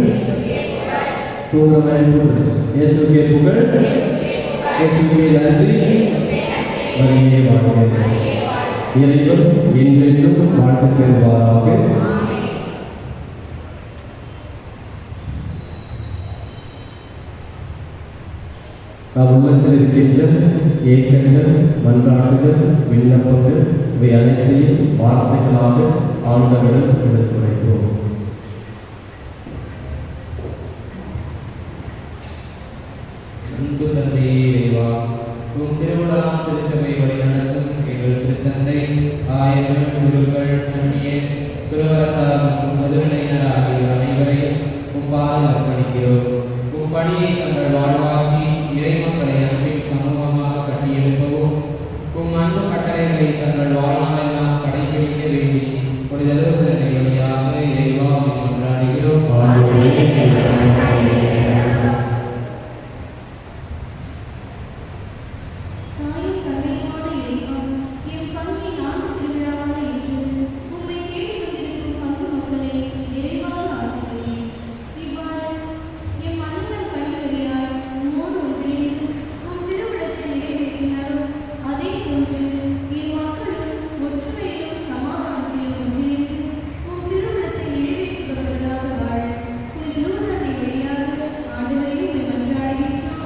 தூங்கவே புகழ், இயேசுவுக்கே புகழ், இயேசுவுக்கே நன்றி, மரியே வாழ்க. இறைவன் என்றென்றும் வாழ்த்து பெறுவாராக. நம் உள்ளத்தில் இருக்கின்ற ஏக்கங்கள், மன்றாட்டுகள், விண்ணப்பங்கள் இவை அனைத்தையும் வார்த்தைகளாக ஆண்டவரிடம் எடுத்துரைப்போம். அன்பு தந்தையே இறைவா, உம் திருவுடலாம் திருச்சபை வழிநடத்தும் எங்கள் திருத்தந்தை, ஆயர்கள், குருக்கள், கண்ணியர், துறவரத்தார் மற்றும் மதுநிலையினர் ஆகிய அனைவரையும் உம் பாதம் அர்ப்பணிக்கிறோம். உம் பணியை தங்கள் வாழ்வாக்கி இறைமக்களை அன்பின் சமூகமாக கட்டியெழுப்பவும், உம் அன்பு கட்டளைகளை தங்கள் வாழ்நாளெல்லாம் கடைபிடிக்க வேண்டி புனித லூர்தனை வழியாக இறைவா உம்மை கொண்டாடுகிறோம். தாயும் தந்தையுமான இறைவா, எம் பங்கின் ஆண்டு திருவிழாவான இன்று உம்மை தேடி வந்திருக்கும் பங்கு மக்களை நிறைவாக ஆசீர்வதியும். இவ்வாறு எம் அன்னையார் கண்ணிவதியால் உம்மோடு ஒன்றிணைந்து உம் திருவிழத்தை நிறைவேற்றினாரோ அதே போன்று எம் மக்களும் ஒற்றுமையிலும் சமாதானத்திலும் ஒன்றிணைந்து உம் திருவிழத்தை நிறைவேற்றுபவர்களாக வாழ புனித லூர்தனை வழியாக ஆண்டவரே உம்மை மன்றாடுகின்றோம்.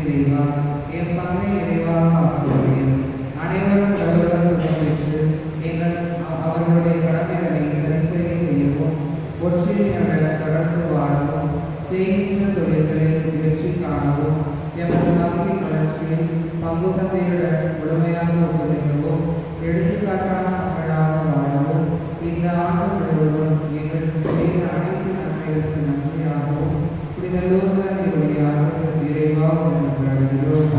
இறைவா, என் பங்கை இறைவாக ஆசிரியர் அனைவரும் கடவுளர் சுகம் பெற்று அவர்களுடைய கடமைகளை சரிசெய்ய செய்யவும், ஒற்றுமையுடன் தொடர்ந்து வாழவும், செய்கின்ற தொழில்களில் வெற்றி காணவும், எமது பங்கின் வளர்ச்சியில் பங்கு தந்தையுடன் முழுமையாக ஒத்துழைக்கவும், எடுத்துக்காட்டான மக்களாக வாழவும், இந்த ஆண்டு முழுவதும் எங்களுக்கு செய்த அனைத்து நன்மைகளுக்கு நன்றியாகவும் புனித லூர்தனை வழியாக இறைவா உம்மை கொண்டாடுகிறோம்.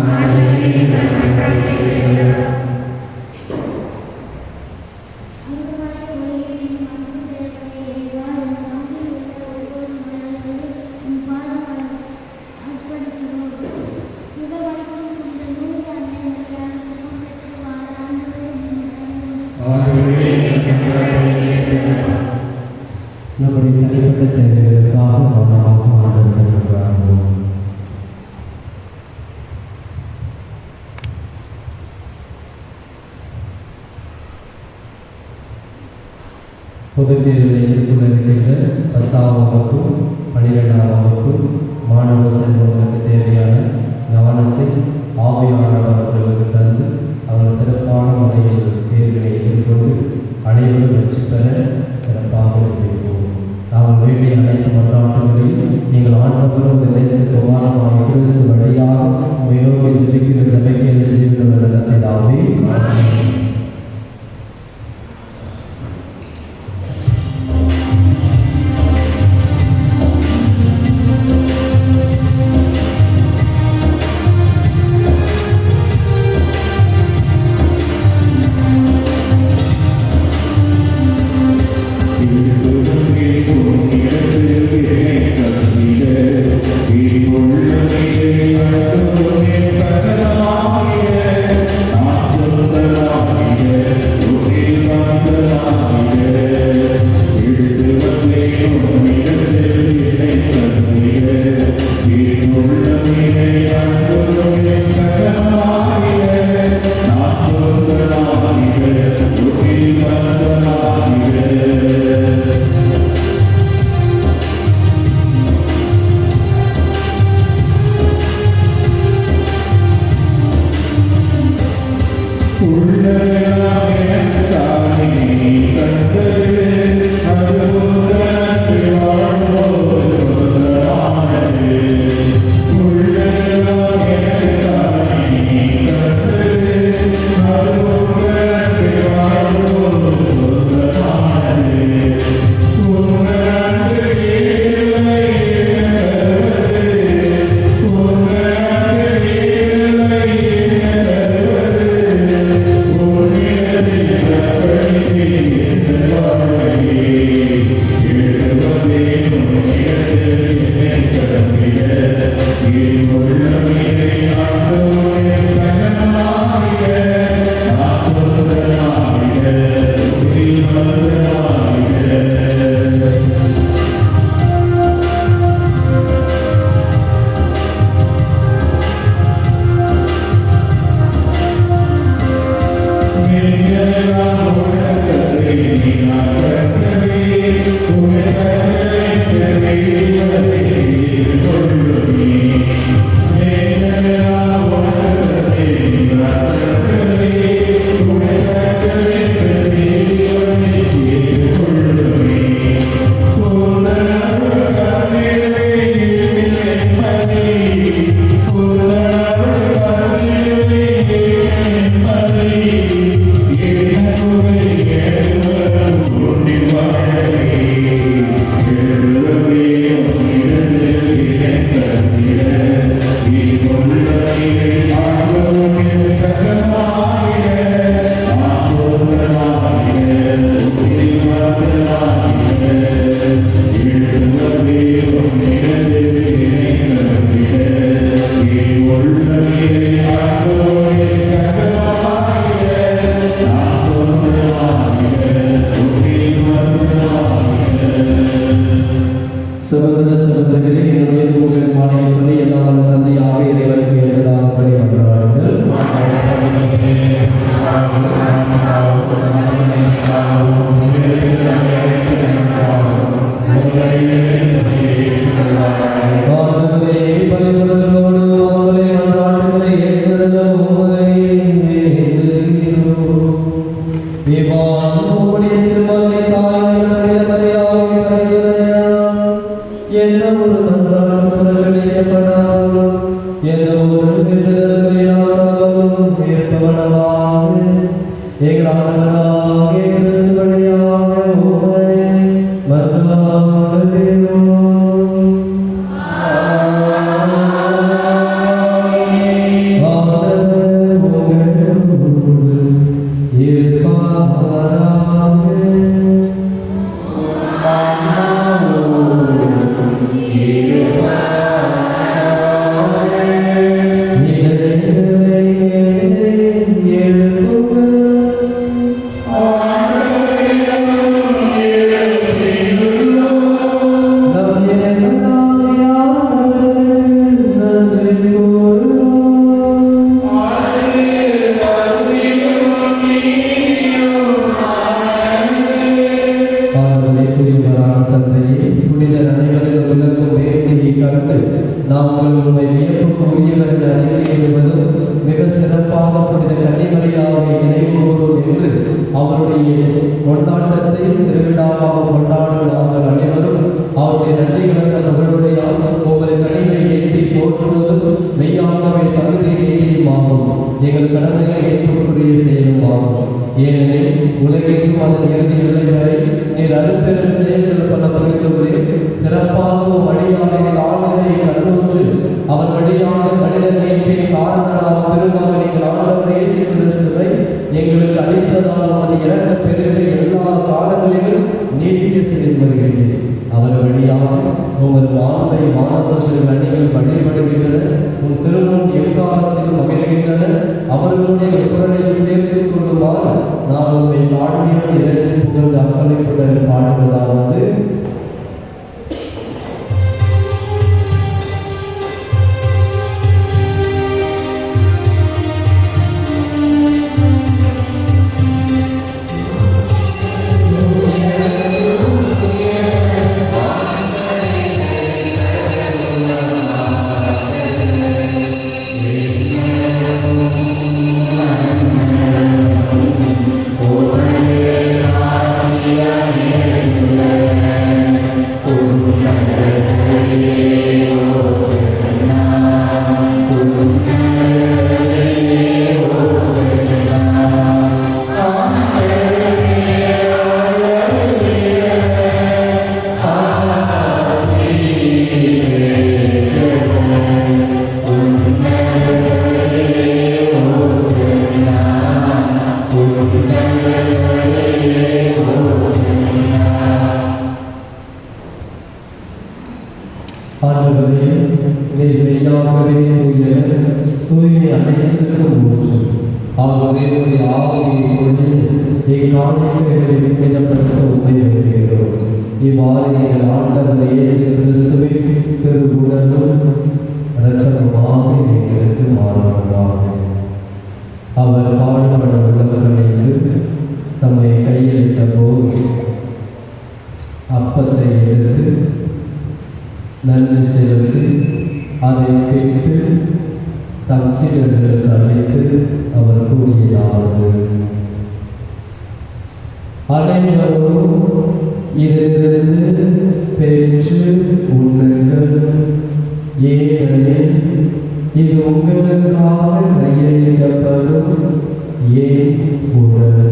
நம்முடைய தனிப்பட்ட தேவைகளுக்காக மௌனமாக ஆண்டவரிடம் வாழ்வோம். பொதுத் தேர்வில் எதிர்கொள்ள இருக்கின்ற 10ஆம் வகுப்பு 12ஆம் வகுப்பு மாணவ செல்வங்களுக்கு தேவையான கவனத்தை ஆவியானவர் அவர்களுக்கு தந்து அவர்கள் சிறப்பான முறையில் தேர்வினை எதிர்கொண்டு அனைவரும் வெற்றி பெற சிறப்பாக இருப்போம். நாங்கள் வேண்டிய அனைத்து மன்றாட்டுகளையும் நீங்கள் ஆண்டவரும் நேசகுமாரமாக கிறிஸ்து வழியாக உம்மை நோக்கி ஜெபிக்கிற ஜெபக்கேற்ற ஜீவனுள்ள நல்ல பிதாவே. He தருகிறேன். என்னுடைய உங்களுக்கு மாநிலப்படி எல்லாம் வல்ல தந்தையாக இறைவனுக்கு ஏற்றதாக பணி மன்றாடுங்கள். ஆண்டவரே, பரிபூரணங்களோடு உங்களை மன்றாட்டுகளை ஏற்றருள உம்மை வேண்டுகிறோம். இவ்வாறு உம்முடைய திருமகனை தாயாகிய புனித மரியாவை பரிந்துரையால் எந்த ஒரு மன்றாட்டும் புறக்கணிக்கப்படாமலும் எந்த ஒரு வேண்டுதலும் வீணாகாமலும் இருப்பவனவாக எங்கள் ஆண்டவராகிய கிறிஸ்து வழியாக உம்மை மன்றாடுகிறோம். நாங்கள் உண்மை வியப்புக்குரியவர் என அறிக்கையிடுவதும் மிக சிறப்பாக புனித கன்னிமரியாவை நினைவு கூறும் என்று அவருடைய கொண்டாட்டத்தை திருவிழாவாக கொண்டாடும் நாங்கள் அனைவரும் அவருடைய நன்றி கலந்த புகழுரையால் உமது கனிவை ஏற்றி போற்றுவதும் மெய்யாகவே தகுதி நீதியுமாகும். எங்கள் கடமையை ஏற்புக்குரிய செயலுமாகும். ஏனெனில் உலகெங்கும் அதன் இறுதி எல்லை வரை நீர் அருப்பெரும் செயல்கள் பல புரிந்துள்ளே. சிறப்பாக அடியாரை தாழ்நிலையை கருவுற்று அவர் வழியாக மனித மீட்பின் காரணராக பெருமாக நீங்கள் ஆண்டவர் இயேசு கிறிஸ்துவை எங்களுக்கு அளித்ததால் அது இறக்க பெருமை எல்லா காலங்களிலும் நீடிக்க செய்து வருகின்றேன். அவர் வழியாக உங்கள் வாழ்வை மாணவர்கள் அணிகள் வழிபடுகின்றன. உன் திருமணம் எக்காலத்திலும் மகிழ்கின்றன. அவர்களுடைய குரலையும் சேர்த்துக் கொள்ளுமாறு நான் உங்களை தாழ்மையுடன் இறந்து புகழ்ந்து அக்கறைப்புடன் பாடுவதாவது. ஆண்டவரே, நீர் மெய்யாகவே தூயவர், தூய்மை அனைத்திற்கும் ஊற்று. ஆகவே உடைய ஆவியை கொண்டு இக்காணிக்கைகளை புனிதப்படுத்த உண்மை வேண்டுகிறோம். இவ்வாறு எங்கள் ஆண்டவர் இயேசு கிறிஸ்துவின் திருவுடலும் இரத்தமுமாக எங்களுக்கு மாறுவதாக. அவர் பாடுபட உள்ளவர்களுக்கு தம்மை கையளித்த போது அப்பத்தை எடுத்து நன்றி செலுத்தி அதை கேட்டு தம் சீடர்களுக்கு அழைத்து அவர் கூறியதாவது: அனைவரும் இதிலிருந்து பெற்று உண்ணுங்கள், ஏனெனில் இது உங்களுக்காக கையளிக்கப்படும் என் உடல்.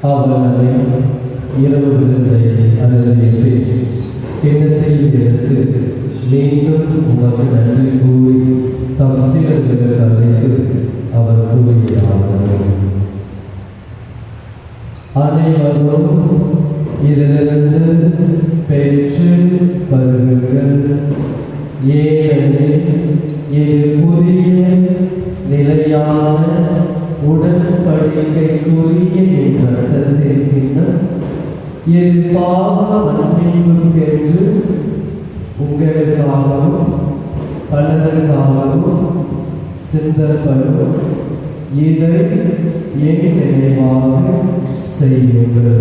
அவனை இரவு விருந்தை அருந்தியது. கிண்ணத்தில் எடுத்து மீண்டும் உமக்கு நன்றி கூறி தம் சீடர்களுக்கு அழைத்து அவர் கூறியதாவது: அனைவரும் இதிலிருந்து பெற்று பருகுங்கள், ஏனெனில் இது புதிய நிலையான உடன்படிக்கைக்குரிய என் இரத்தத்தின் கிண்ணம். இது பாவ மன்னிப்புக்கென்று உங்களுக்காகவும் பலருக்காகவும் சிந்தப்படும். இதை என் நினைவாக செய்யுங்கள்.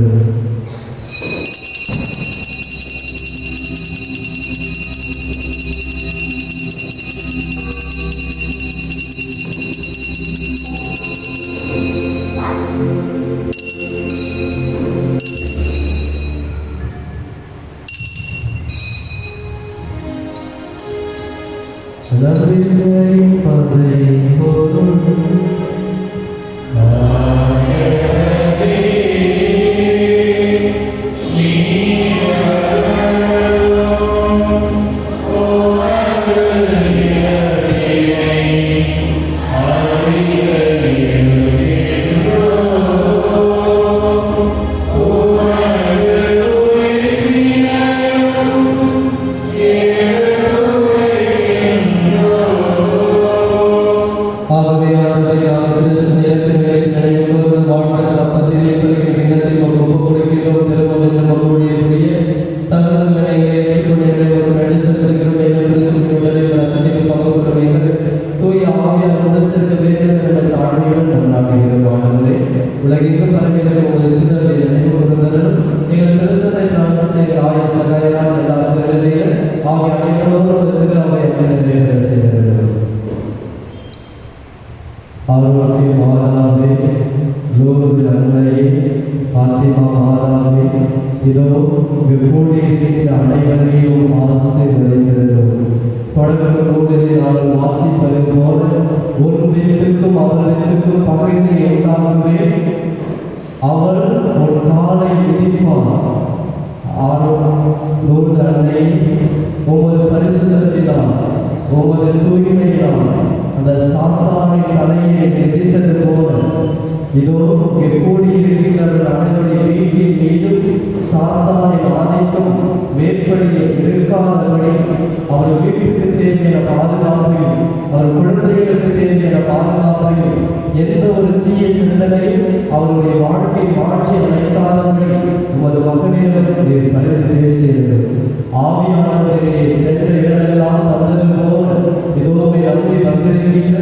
நம்பிக்கை பதை பொருள் உலகிற்கு பரவியிருக்கிற உமது திருவை நினைவு கூர்ந்தனர். நீங்கள் திருத்தந்தை பிரான்சிஸை ஆய சகாயரால் எல்லா திருநிலையில ஆகிய அனைவரோடு ஒரு திருவை நிறைவேற செய்கிறது. ஆரோக்கிய மாதாவே, லூர்து அன்னையே, பாத்திமா மாதாவே, இதோ கூடியிருக்கின்ற அனைவரையும் ஆசீர்வதிக்கிறோம். தொடக்க நூலில் நாங்கள் வாசிப்பது போல உன் வித்துக்கும் அவர் வித்துக்கும் பகைமை உண்டாகவே அவர் உன் காலை விதிப்பார். லூர்து அன்னை, உமது பரிசுத்தத்தினால் உமது தூய்மையினால் அந்த சாத்தானின் தலையை மிதித்தது போல இதோ கூடியிருக்கின்றவர்கள் அனைவருடைய வீட்டின் மீதும் சாத்தானின் ஆதிக்கம் மேற்படியை எடுக்காதபடி அவர் வீட்டுக்கு தேவையான பாதுகாப்பையும் அவர் குழந்தைகளுக்கு தேவையான பாதுகாப்பையும் எந்த ஒரு தீய சிந்தனையும் அவருடைய வாழ்க்கை மாற்றி அமைக்காதபடி உமது மகனிடம் பரிந்து பேசியது. ஆவியானவர்களை சென்ற இடமெல்லாம் தந்தது போல இதோவை நம்பி வந்திருக்கின்ற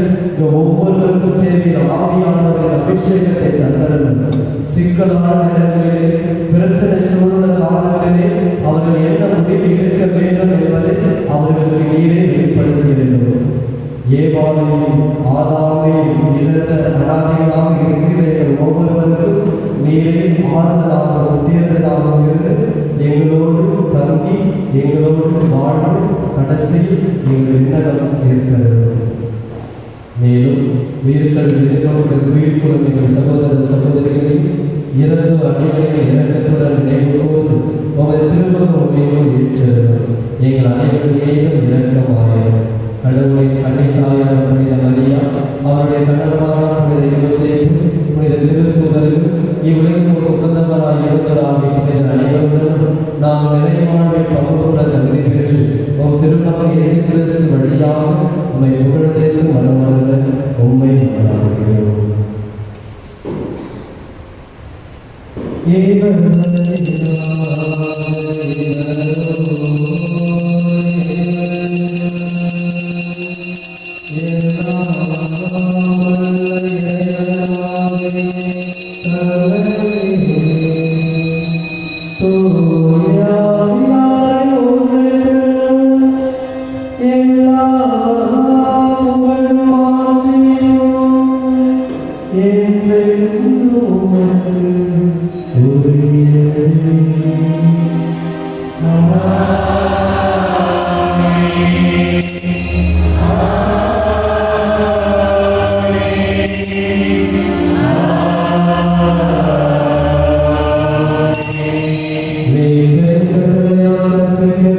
ஒவ்வொருவருக்கும் தேவையான ஆவியானவரின் அபிஷேகத்தை தந்தனர். சிக்கலான இடங்களிலே, பிரச்சனை சூழ்ந்த காலங்களிலே அவர்கள் என்ன முடிவு எடுக்க வேண்டும் என்பதை அவர்களுக்கு நீரே வெளிப்படுத்தியிருந்தோம். ஏவாளையும் ஆதாமையும் இழந்த அனாதைகளாக இருக்கிற எங்கள் ஒவ்வொருவருக்கும் நீரே ஆறுதலாகவும் தீர்ந்ததாகவும் இருந்து எங்களோடு தங்கி எங்களோடு வாழ்ந்து கடைசியில் எங்கள் விண்ணகம் சேர்க்கிறது. மேலும் வீடுகள் எதிர்கொண்ட துயிர்ப்புறம் எங்கள் சகோதர சகோதரிகளில் இறந்து அனைவரையும் இறக்கத்துடன் நினைவு கூர்ந்து உமது திருமணம் உண்மையோடு ஏற்றது. எங்கள் அனைவரும் மீதும் இரக்கமாயிரம். கடவுளின் கன்னித்தாயான புனித மரியா, அவருடைய கணவரான புனித யோசேப்பு, புனித திருத்தூதர்கள், இவ்வுலகிற்கு உகந்தவராய் இருந்தவராகிய புனித அனைவருடன் நாம் நிலைவாழ்வில் பங்குகொள்ள தகுதி பெற்று உம் திருமணம் இயேசு கிறிஸ்து வழியாக உம்மை புகழ்ந்தேத்து மனமருள உம்மை மன்றாடுகிறோம். Amen.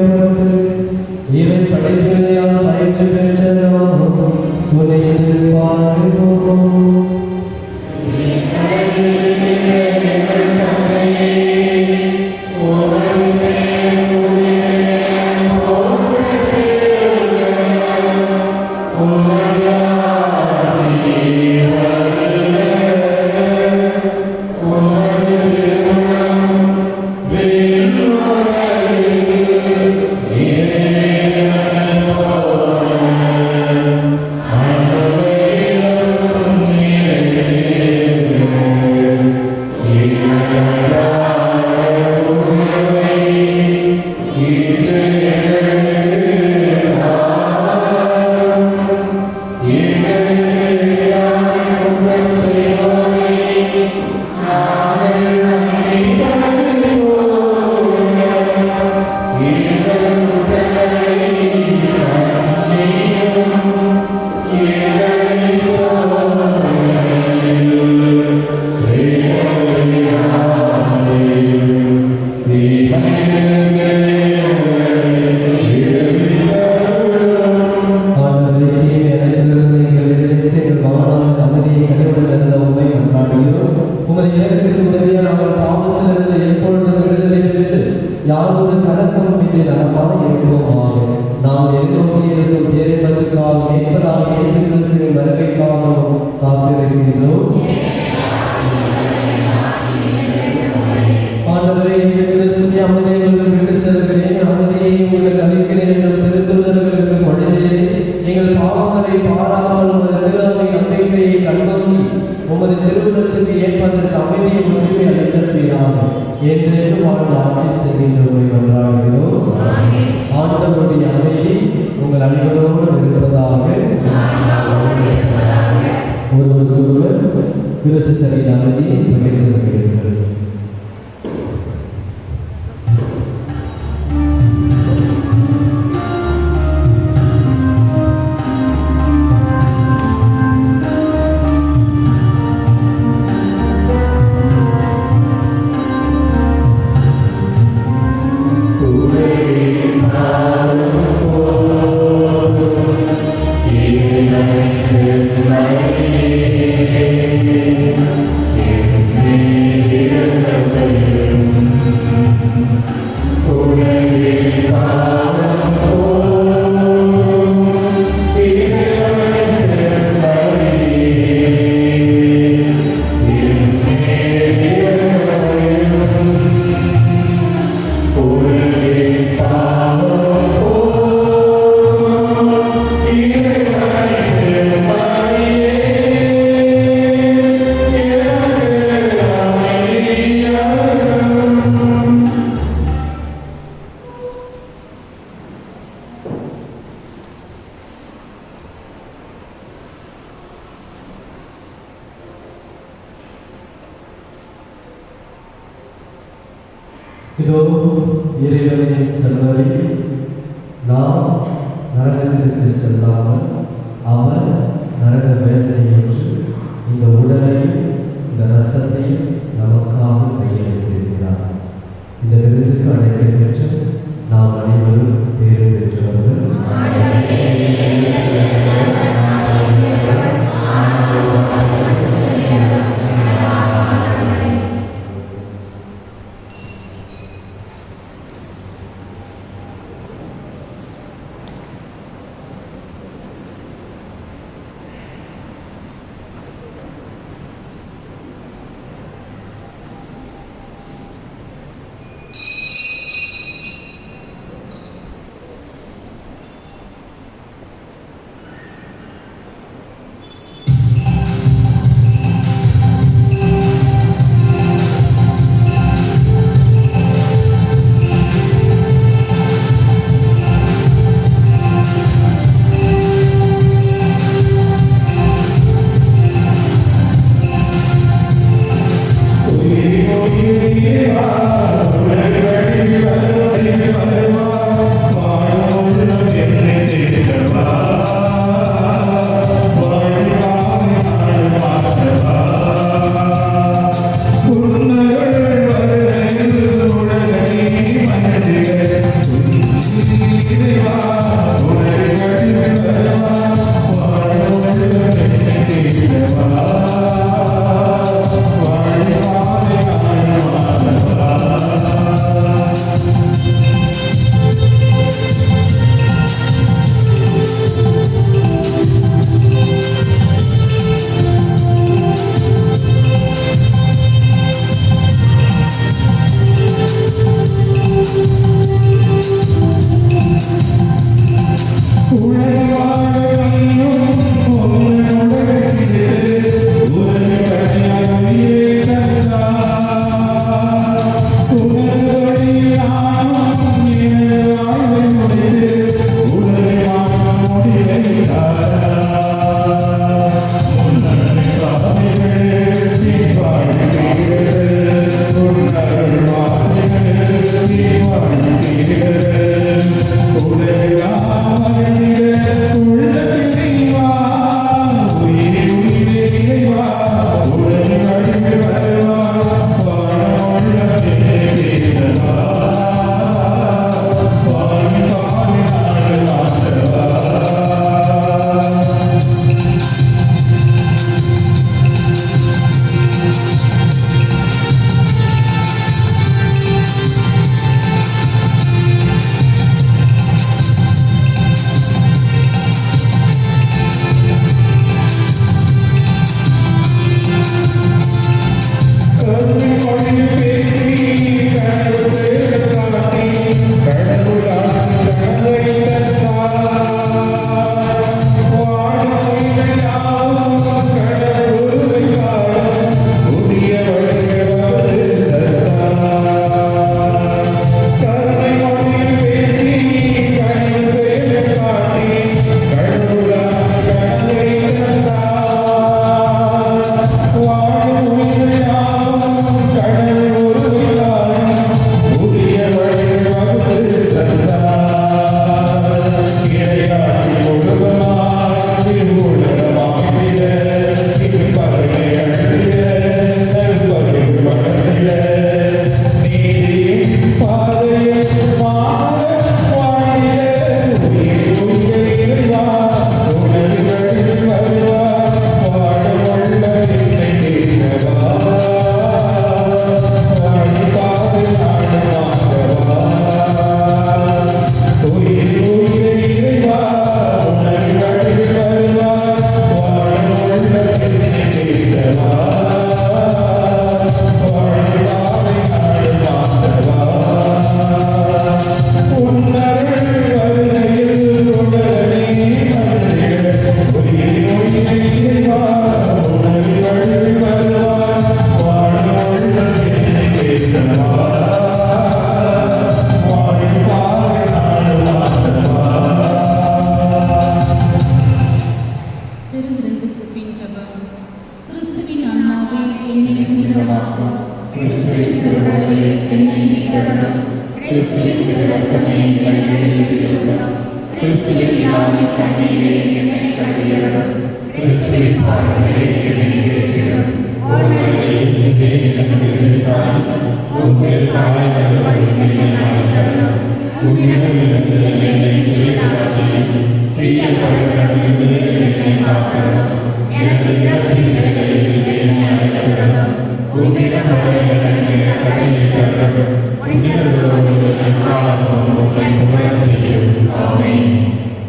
என்றைக்கும் வாழ்ந்து ஆட்சி செய்கின்றவை கொண்டாடுகிறோம். ஆண்டவருடைய அமைதி உங்கள் அனைவரோடு இருப்பதாக. ஒருவருக்கொருவர் கிறிஸ்துவின் அமைதியை பகிர்ந்து கொள்கிறீர்கள். இதோ இறைவனின் செல்வரை நாம் நரகத்திற்கு செல்லாமல் அவர் நரக வேதனையற்று இந்த உடலையும் இந்த இரத்தத்தையும் நமக்காக கையெழுத்திருக்கிறார். இந்த விருதுக்கு அழைக்க பெற்று நாம் அனைவரும் பேறு பெற்றவர்கள். கிறிஸ்துவின் விழாவின் தண்ணீரே என்னை கழுவியருளும். கிறிஸ்துவின் பாடுகளே என்னை ஏற்றிடும். வாழ்நாளிலே இயேசுவே எனக்கு சிறுசாய் உம் திருக்காயங்கள் வழியில் என்னை தருளும். உம்மிடமிருந்து என்னை தீர்த்தாக்கியும் தீய பகைவரிடமிருந்து என்னை காத்தருளும். எனக்கு இறப்பின் வேளையில் என்னை அழைத்தருளும். உம்மிடம் வர என்னை கட்டளையிட்டருளும். புனிதர்களோடு என் காலமும் உம்மை புகழச் செய்யும். ஆமென்.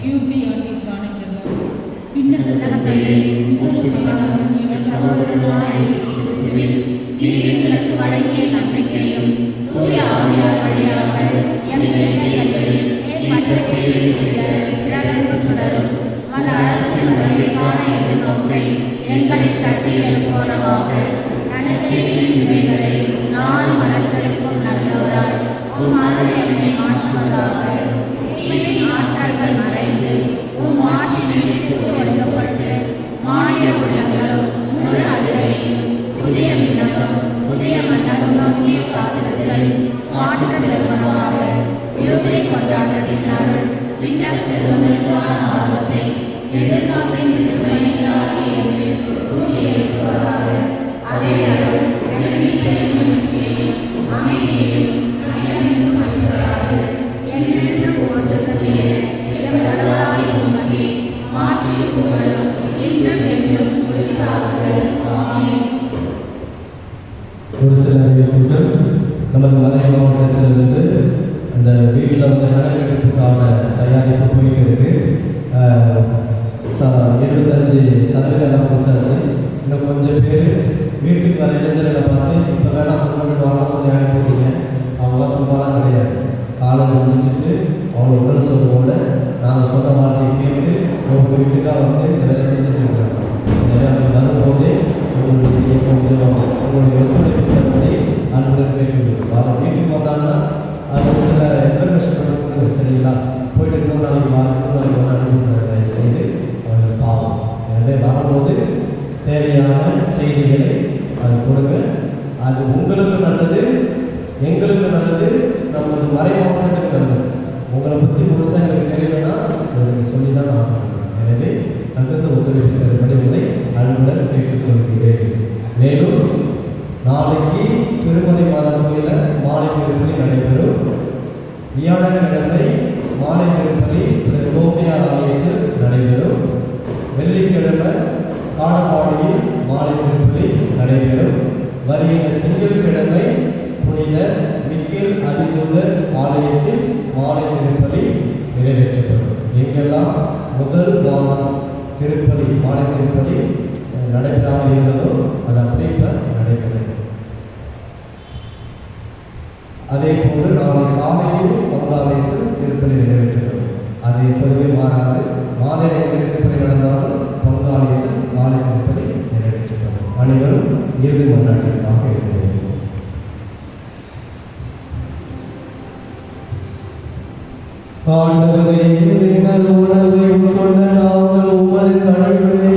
யூபியாண்டிற்கான ஜெபம். விண்ணகத்திலே முத்துகளாலும் என் சகோதரனான இயேசு கிறிஸ்துவில் நீர் எங்களுக்கு வழங்கிய நம்பிக்கையும் தூய ஆவியார் வழியாக என் இதயங்களில் ஏற்பட்ட சேவை செய்த பிறரன்பு சுடரும் மத அரசின் வருகைக்கான எதிர்நோக்கை எங்களில் தட்டி எழுப்புவனவாக நற்செய்தியின் விதைகளை நான் வளர்த்தெடுக்கும் நல்லோராய் உம் அருள் என்னை மாற்றுவதாக. தீமை ஆற்றல்கள் மறைந்து உம் ஆட்சி நிலைத்து ஒடுக்கப்பட்டு மாநில உலகம் முழு அதிரையும் புதிய விண்ணகம் புதிய மண்டபம் நோக்கிய காத்திரத்தில் மாற்றம் பெறுவனவாக. யூபிலி கொண்டாட்டத்தின் அருள் விண்ணக செல்வங்களுக்கான ஆர்வத்தை எதிர்நோக்கின் திருப்பணிகளாகிய எண்ணில் தூக்கி எழுப்புவதாக. அதே அருள் எண்ணில் பெரும் மகிழ்ச்சியையும் அமைதியையும் அகிலமெங்கும் அளிப்பதாக. என்றென்றும் ஒருத்தருடைய இடமடலாய் உமக்கே மாற்றியும் புகழும் இன்றும் என்றும் உறுதியாக. ஆமென். ஒரு சில அறிவிப்புகள். நமது மறை மாவட்டத்திலிருந்து அந்த வீட்டில் வந்து கணக்கெடுப்புக்கான தயாரிப்பு போயிட்டு இருக்கு. 75% முடிச்சாச்சு. இன்னும் கொஞ்சம் பேர் வீட்டுக்கு வர இளைஞர்களை பார்த்து இப்போ வேணால் முன்னாடி வாங்கலாம் சொல்லி அனுப்பிட்டீங்க. அவங்களாம் சும்மாலாம் கிடையாது. காலேஜ் முடிச்சுட்டு அவங்க உடல் சொல்லுவோட நாங்கள் சொன்ன வார்த்தையை கேட்டு ஒவ்வொரு வீட்டுக்காக வந்து இந்த வேலை செஞ்சுட்டு இருக்கிறோம். எனவே அவங்க வரும்போதே உங்களுக்கு கொஞ்சம் உங்களுடைய ஒத்துழைப்பு தரும்படி அன்புடன் கேட்டுக்கிறோம். அவங்க வீட்டுக்கு வந்தாங்கன்னா அது சில இன்ஃபர்மேஷன் கொடுங்க. சரிங்களா? போயிட்டு 3 நாளைக்கு வாரத்துக்கு அனுப்பிவிடுற தயவு செய்து அவங்களுக்கு பாவம். எனவே வரும்போது தேவையான செய்திகளை அது கொடுங்க. அது உங்களுக்கு நல்லது, எங்களுக்கு நல்லது, நமது மறை மாவட்டத்துக்கு நல்லது. உங்களை பற்றி முழுசாக எனக்கு தெரியலைன்னா உங்களுக்கு சொல்லி தான் ஆகணும். எனவே தகுந்த ஒத்துழைப்பு தரும்படி உங்களை அன்புடன் கேட்டுக்கொள்கிறேன். மேலும் நாளைக்கு திருமதி மாதா கோயிலில் மாலை திருப்பலி நடைபெறும். வியாழக்கிழமை மாலை திருப்பலி கோபியார் ஆலயத்தில் நடைபெறும். வெள்ளிக்கிழமை காடபாடியில் மாலை திருப்பலி நடைபெறும். வருகிற திங்கட்கிழமை புனித மிக்கேல் அதிதூதர் ஆலயத்தில் மாலை திருப்பலி நிறைவேற்றப்படும். எங்கெல்லாம் முதல் வாரம் திருப்பலி மாலை திருப்பலி நடைபெறாமல் இருந்ததோ அது அப்படியே இப்போ நடைபெறும். அதே போன்று நாளை காலையில் பங்காலயத்தில் திருப்பலி நிறைவேற்றப்படும். அது எப்போதுமே மாறாது. மாலை நேரத்தில் திருப்பலி நடந்தாலும் பங்காலயத்தில் மாலை திருப்பலி நிறைவேற்றப்படும். அனைவரும் இறுதி மன்றாட்டிற்காக இருக்கிறோம். ஆண்டவரே, இன்றைய உணவை உட்கொண்ட நாங்கள் உமது கடவுளை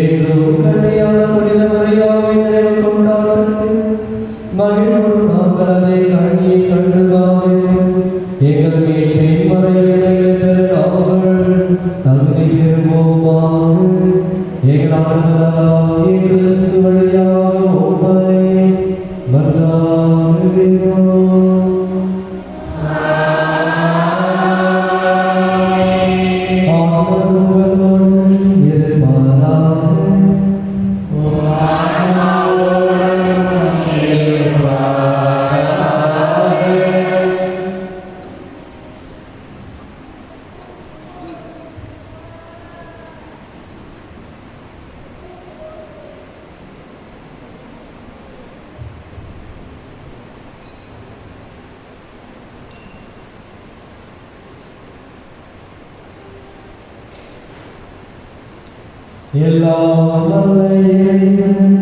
என்றும் கன்னியான புனித மரியாவின் நினைவு கொண்டாட்டத்தில் மகிழ்வோடு நாங்கள் அதை கண்ணியை கண்டு காவிருக்கும். எங்கள் மீட்பின் மறைகளை பெறாமல் தகுதி பெறுவோமாக. எங்கள் ஆண்டவராகிய கிறிஸ்து வழியாக உம்மை மன்றாடுகிறோம். எல்லாம் வல்ல இறைவன்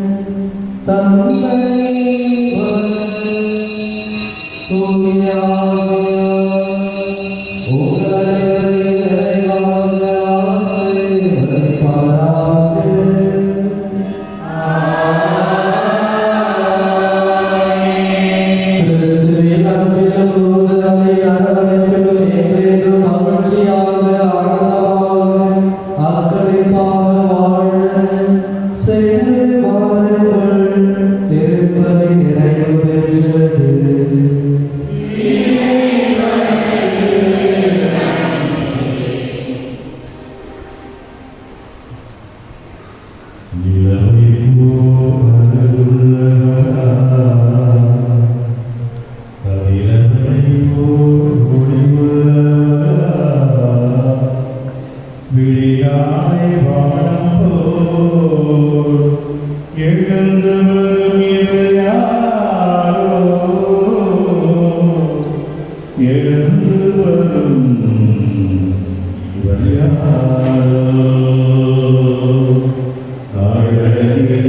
தந்தை கிறிஸ்துவின் அன்பிலும் எழுந்து வரும் இவள் யாரோ? அழகே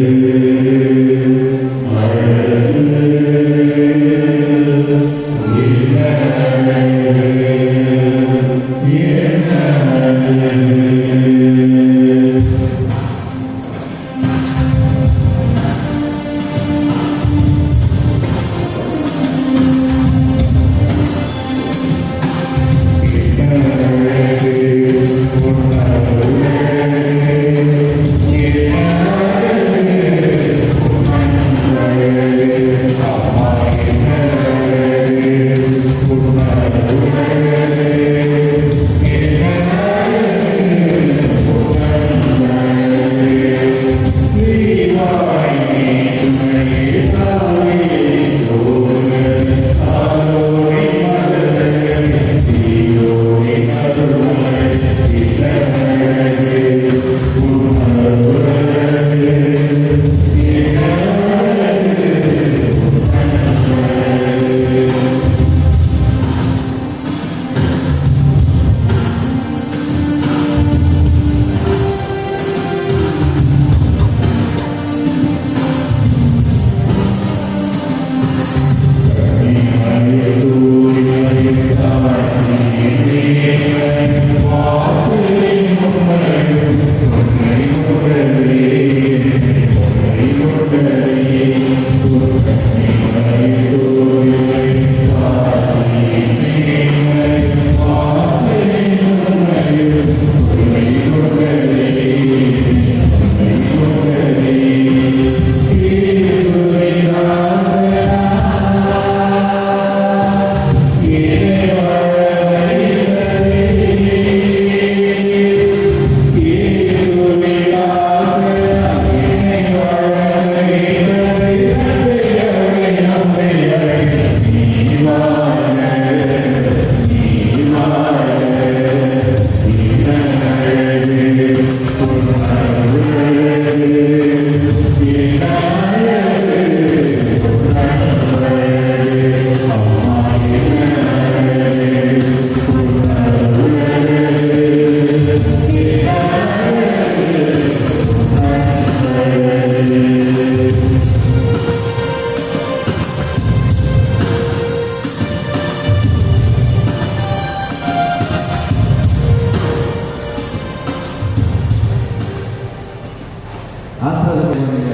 ஆசிரியர்களுடைய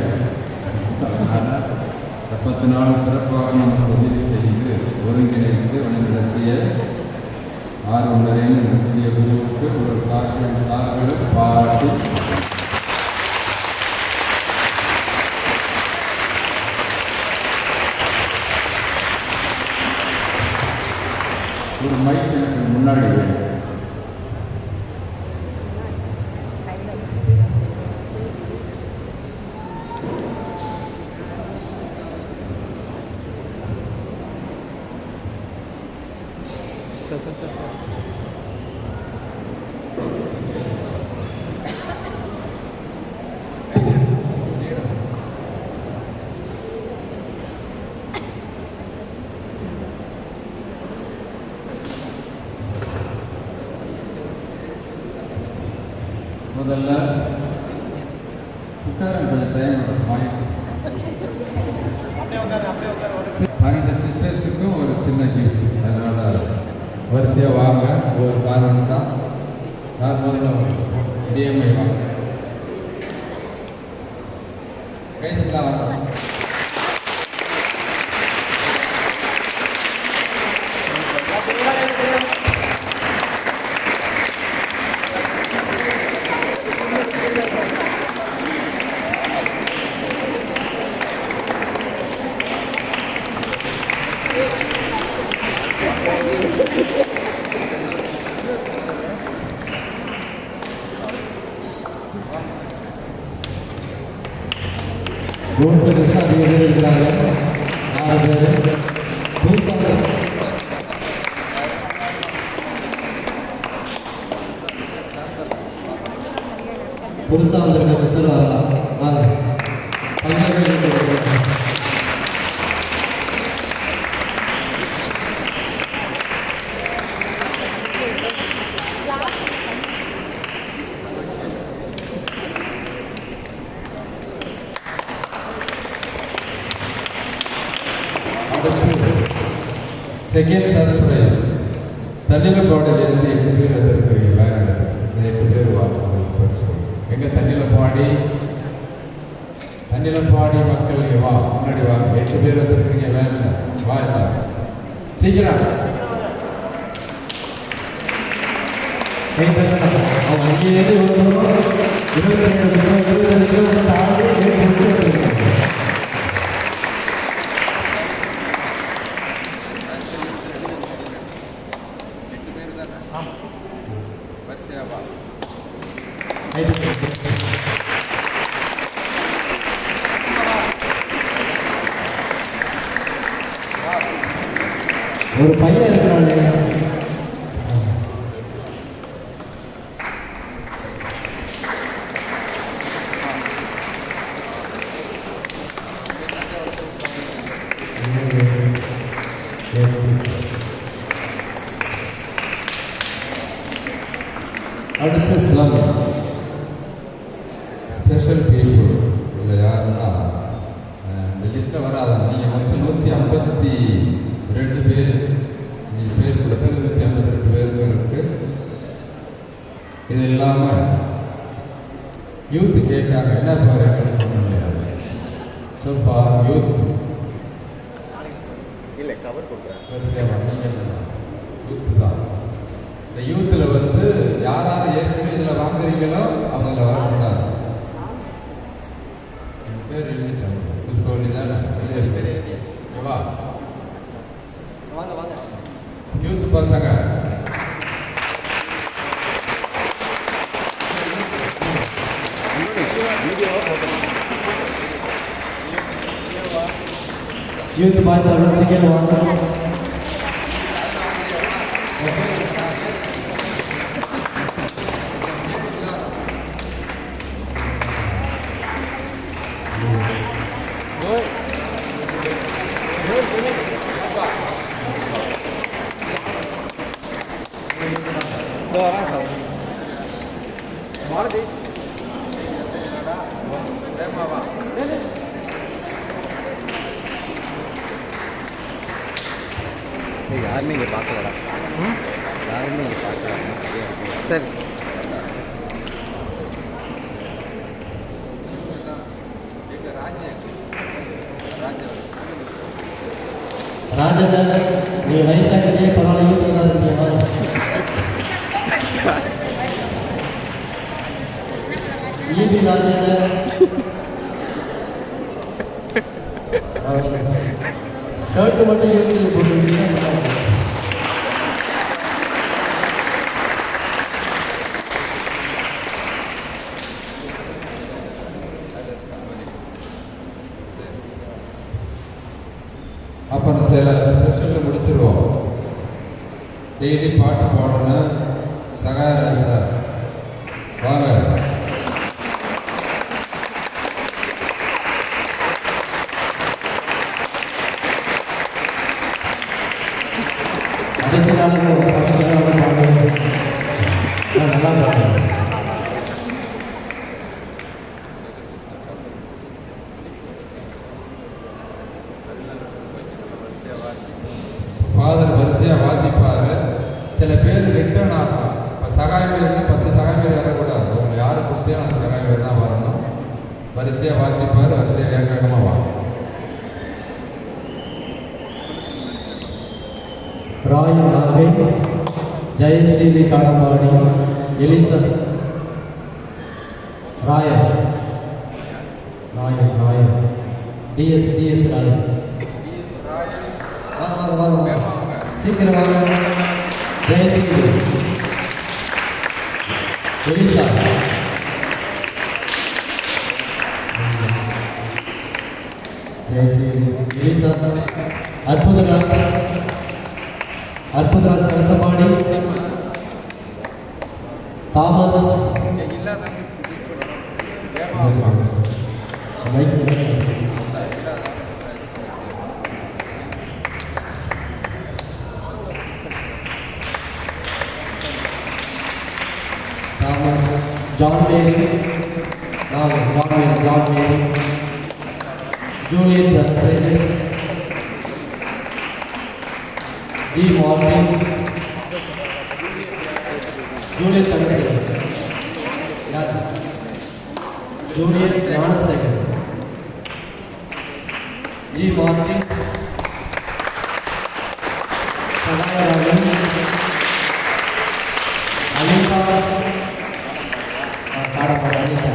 74 சிறப்பாக நமக்கு உதவி செய்து ஒருங்கிணைத்து வழிநடத்திய ஆர்வலரின் முக்கிய குழுவுக்கு ஒரு சார்கள் பாராட்டி ஒரு மைக் எனக்கு முன்னாடி வேணும். முதல்ல உட்காரம் கொஞ்சம் டைம் பாயிண்ட் 12 சிஸ்டர்ஸுக்கும் ஒரு சின்ன கிஃப்ட். அதனால் வரிசையாக வாங்க. ஒரு காரணம் தான் நான் முதல்ல டிஎம்ஐ வாங்க கைதுலாம் வாங்க. புதுசாக அதிக பேர் இருக்கிறாங்க. 6 பேர் புதுசாக வந்திருக்க சிஸ்டர் வரலாம். வாங்க. செகண்ட் சர்ப்ரைஸ் தண்ணியில் பாடிலேருந்து 8 பேர் வந்திருக்கிறீங்க வேன் எடுத்து. இந்த 8 பேர் பரிசு எங்கே தண்ணியில் பாடி மக்கள் வா முன்னாடி வாங்க. 8 பேர் வந்திருக்கிறீங்க வேனில் வா எல்லாரும் சீக்கிரம். அவங்க அங்கேயிருந்து இவ்வளோ தூரம் 22 கிலோமீட்டர் தாண்டி வந்துருக்காங்க. ஒரு பையன் இருக்கிறாங்க. அடுத்த சம் ஸ்பெஷல் பீப்புள் இல்லை யாருன்னா இந்த லிஸ்ட்டில் வராத நீங்கள் மொத்தம் 152 பேர் நீங்கள் பேர் கொடுத்தது 152 பேருக்கு இருக்கு. இது இல்லாமல் யூத்து கேட்டாங்க என்ன பாரு எங்களுக்கு ஒன்றும் இல்லையாது. ஸோ யூத் இல்லை கவர் கொடுக்குறேன். நீங்கள் யூத்து தான். இந்த யூத்தில் வந்து யார் ஏற்கனவே இதில் வாங்குறீங்களோ அவங்கள வரக்கூடாது. பேர் எழுதிட்டாங்க புஷ்பவல்லி தானே வா வாங்க வாங்க யூத் பசங்க யூத் பாய்ஸ் அவ்வளோ சீக்கிரம் வாங்க. யாருமே இங்கே பார்க்கலடா. யாருமே இங்கே பார்க்கல. சரி ராஜன் நீங்கள் வயசாகிடுச்சு பரவாயில்ல யூத்தில் தான் இருக்கீங்களா? ஈபி ராஜன் ஷர்ட்டு மட்டும் யூத்தில் போட்டுருக்கீங்க. அப்புறம் சில ஸ்பெஷலில் முடிச்சிருவோம். டெய்லி பாட்டு பாடணும். சகாயராஜ் சார் வாங்க. கடைசி நாளுக்கு ஃபஸ்ட்டு நல்லா பாடுவேன். நல்லா பாடுவேன். ஃபாதர் வரிசையாக வாசிப்பார். சில பேர் ரிட்டர்ன் ஆகும். இப்போ சகாயம் பேர்னா 10 சகாயம் பேர் வரக்கூடாது. உங்களை யார் கொடுத்தே அந்த சகாயம் பேர் தான் வரணும். வரிசையாக வாசிப்பார். வரிசையாக வேகமாக வாங்க. Roy Nagai, Jayaseeli Kadambadi, Elisa Rayan Rayan Rayan TS Rayan. வாங்க வாங்க வாங்க சீக்கிரம் வாங்க. Jayaseeli, Elisa, Jayaseeli, Elisa, Arputharaj Karasapadi, Thomas Thomas, John Mary, John Mary, Juliet Dhanasekar, G Martin, Julian Dhanasekar, யார்? Julian Gnanasekar, G Martin, Sahayarajan, Anitha, Kadappadu Anitha,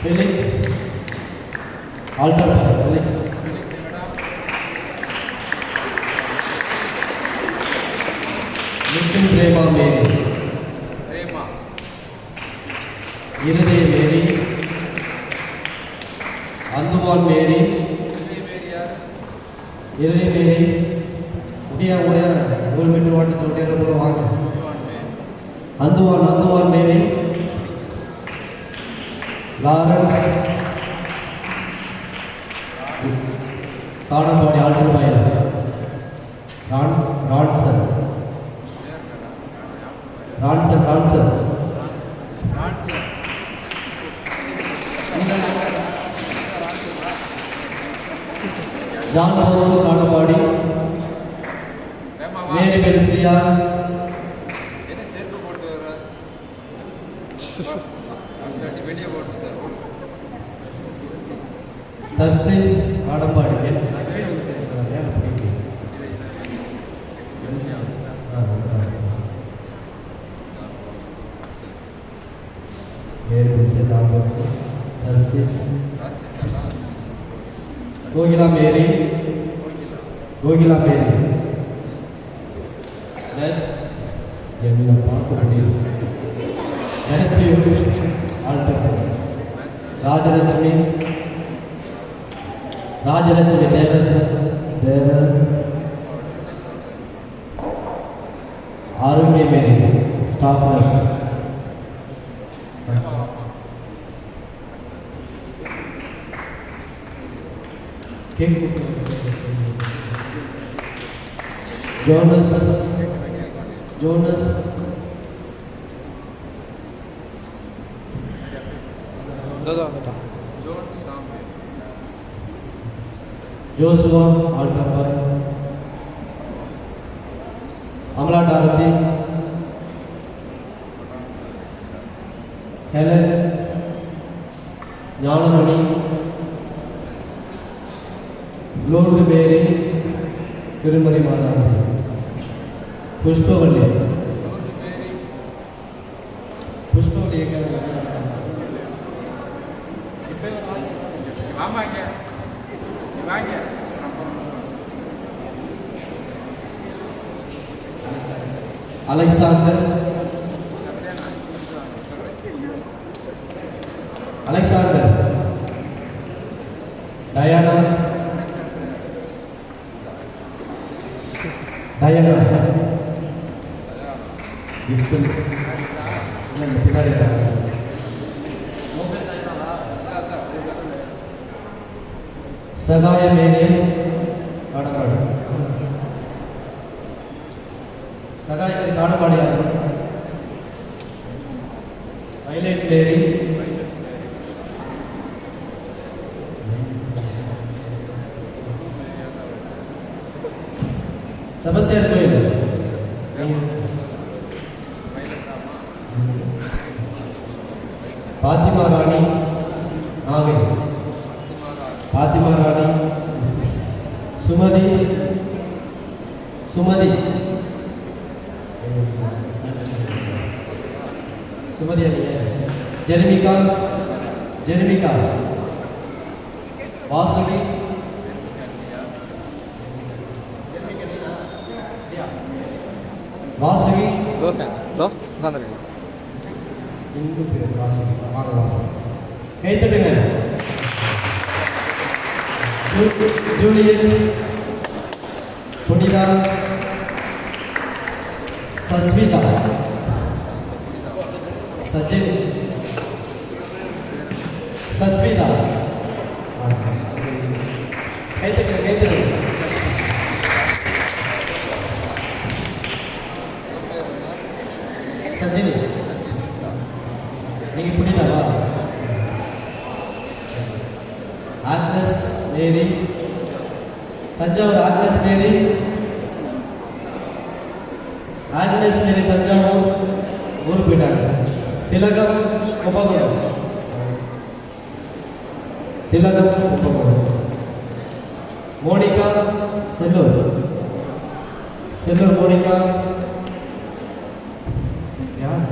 Felix, altar boy Felix, Nikhil Prema Mary, Irudaya Mary, Anthuvan மேரி, இருதய மேரி, முடியா 1 மீட்டர் ஓட்டத்தில் முடியாத போல வாங்க. Anthuvan Mary, Lawrence, Thadambadi altar பாயில், Ranson, John Bosco Kadambadi, Mary Belsia, Tharsis Kadambadi, Mary Belsia, John Bosco, Tharsis, Kokila Mary, என்ன பார்த்து முடியும். Rajalakshmi Deva, Arokiya Mary, staff nurse, Jonas, Joshua altar boy, Amala Dorothy, Helen, Gnanamani, Lourdu Mary, திருமதி மாதாண்டி, புஷ்பவல்லி, அலெக்சாண்டர், டயானா, பின்னாடி சகாய மேரி, காடம்பாடியார், ஹைலைட் மேரி, செபஸ்தியார் கோயில், பாத்திமா ராணி, நாகை, சுமதி, ஜெரிமிகா, வாசுகி, கைத்தட்டுங்க. ஜூலியட், புனிதா, சஸ்மிதா, சச்சின், சஸ்மிதா, கைத்தட்டுங்க. சஜினி, நீங்க புனிதாவா? ஆக்ட்ரஸ் மேரி, தஞ்சாவூர் ஆக்னஸ் மேரி. ஆக்னஸ் மேரி தஞ்சாவூர் ஊருக்கு போயிட்டாங்க சார். திலகம் கும்பகோணம். திலகம் கும்பகோணம். மோனிகா செல்லூர். செல்லூர் மோனிகா. யார்?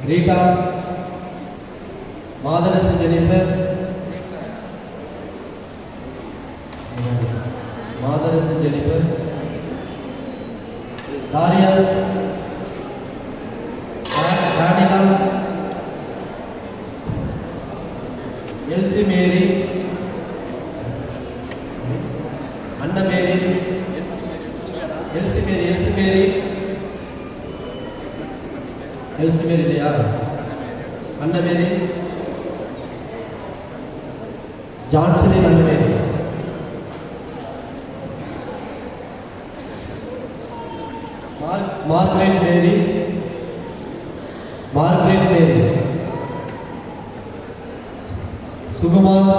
ரீட்டா. மாதரசு ஜெனிஃபர். மாதரசு ஜெனிஃபர். டாரியாஸ். டானிலா. எல்சி மேரி. அண்ணா மேரி. எல்சி மேரி. எல்சி மேரி. எல்சி மேரி இல்லையா? அண்ணா மேரி. ஜான்சனின் அண்ணா மேரி. மார்கரெட் மேரி. மார்கரெட் மேரி. Sukumar.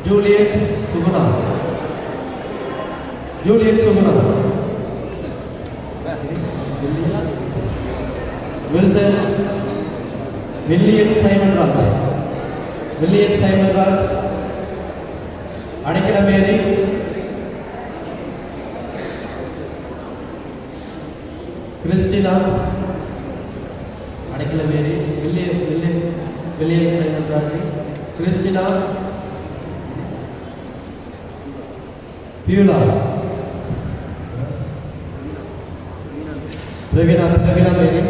Juliet Suguna. Juliet Suguna. Wilson. William Simon Raj. William Simon Raj. Adaikala Mary. Christina. Adaikala Mary. William William William Simon Raj. Christina. Beulah. Praveena. Praveena Mary.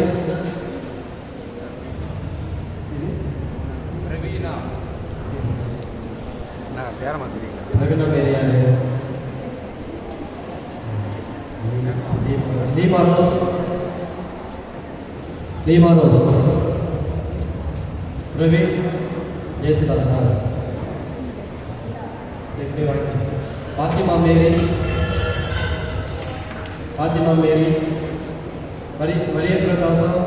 Praveena Mary யாரு? Leema Rose. Leema Rose. Praveen Jayasudas. Fathima Mary. Fathima Mary. Mariya Prakasam.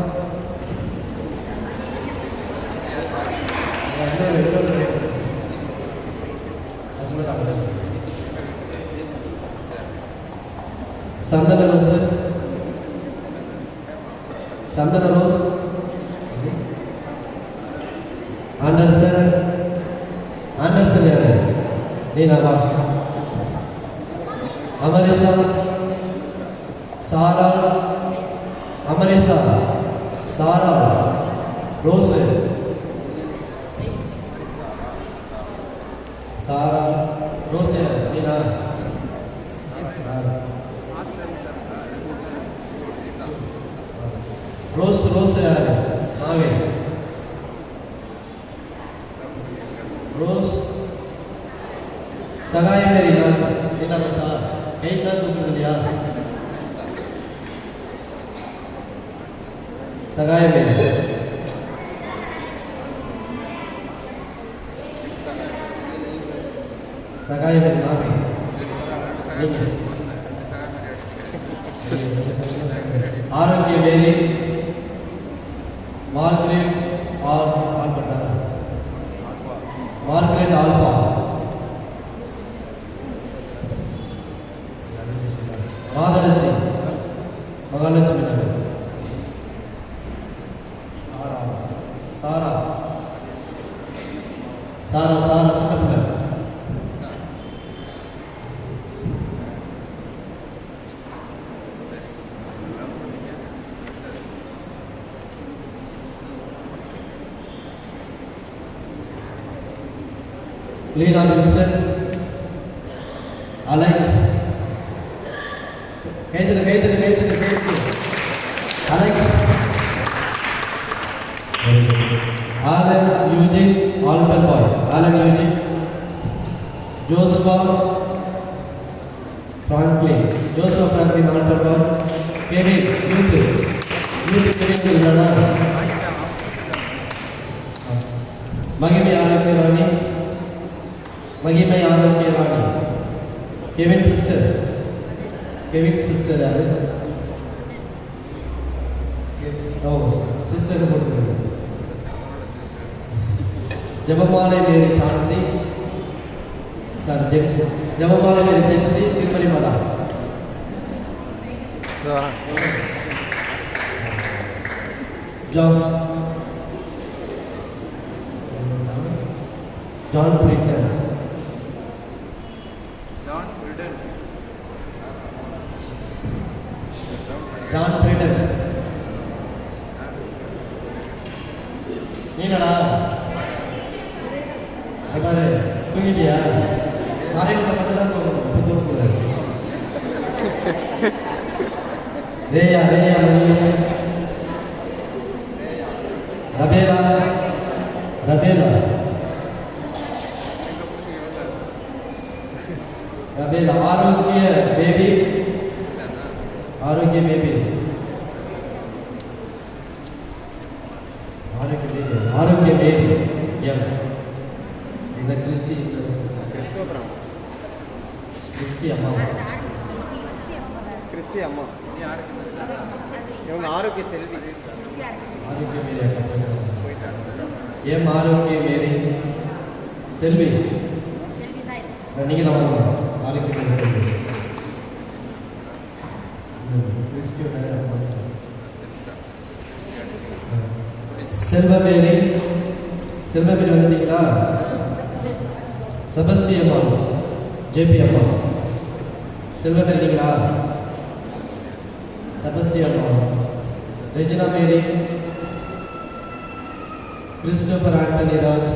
Santhana rose. சந்தன rose. Anderson. Anderson யாரு? நீனாவா? அமரிசா. சாரா. அமரிசா. சாரா. Rose. சாரா. Rose யாரு? நீனா? Rose. Rose யாரு? நாவே. Rose. சகாய மேரி. நான் நீனா ரோஸா? கைக்கு தூக்குறது இல்லையா? சகாய Mary. Sahaya Mary நாவே. Arokiya Mary. Margaret Alberta. Margaret Alba. Matharasi. Mahalakshmi Nagar. Sarah. Sarah. Sarah. Sarah Chinnapillai. Leena Wilson. Alex. கைத்தட்டு கைத்தட்டு கைத்தட்டு கைத்தட்டு. Alex. Alan Eugene altar boy. Alan Eugene. Joshua Franklin. Joshua Franklin altar boy. Kevin youth. Youth Kevin இல்லைனா? Magimai Arokiya Rani. Magimai Arokiya Rani. Kevin sister. Kevin sister யாரு? ஓ sister போட்டுருக்காங்க. ஜெபமாலை மேரி சான்சி sir gen Z. ஜெபமாலை மேரி Jency Thirumani Matha. John John Britton. John Britton. நீனடா அதாரு தூங்கிட்டியா? காரையில் மட்டும் தான் தூங்கணும், இப்போ தூங்கக்கூடாது. ரேயா ரேயா மரியம். ரபேலா ரபேலா ரபேலா. ஆரோக்கிய பேபி. ஆரோக்கிய பேபி. ஆரோக்கிய பேபி. ஆரோக்கிய பேபி. எம் இந்த கிறிஸ்டி கிறிஸ்டி அம்மா. கிறிஸ்டி அம்மா இவங்க ஆரோக்கிய செல்வி. ஆரோக்கிய மேரி அக்கா எம் ஆரோக்கிய மேரி செல்வி. நீங்கள் தான் வாங்க. ஆரோக்கிய மேரி செல்வி. கிறிஸ்டியோட செல்வமேரி. செல்வமேரி வந்துட்டீங்களா? செபஸ்தி அம்மா. ஜேபி அம்மா. செல்வமேரி நீங்களா? செபஸ்தி அம்மா. Regina Mary. Christopher Antony Raj.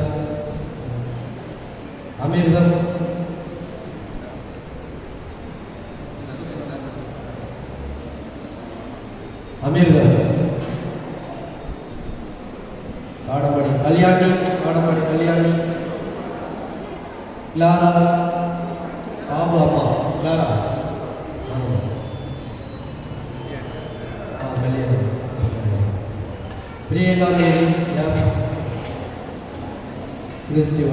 Amirtham. Amirtham. Kadambadi Kalyani. Kadambadi Kalyani. Clara. Babu அம்மா. Clara Kalyani. Priyanka Mary. Christy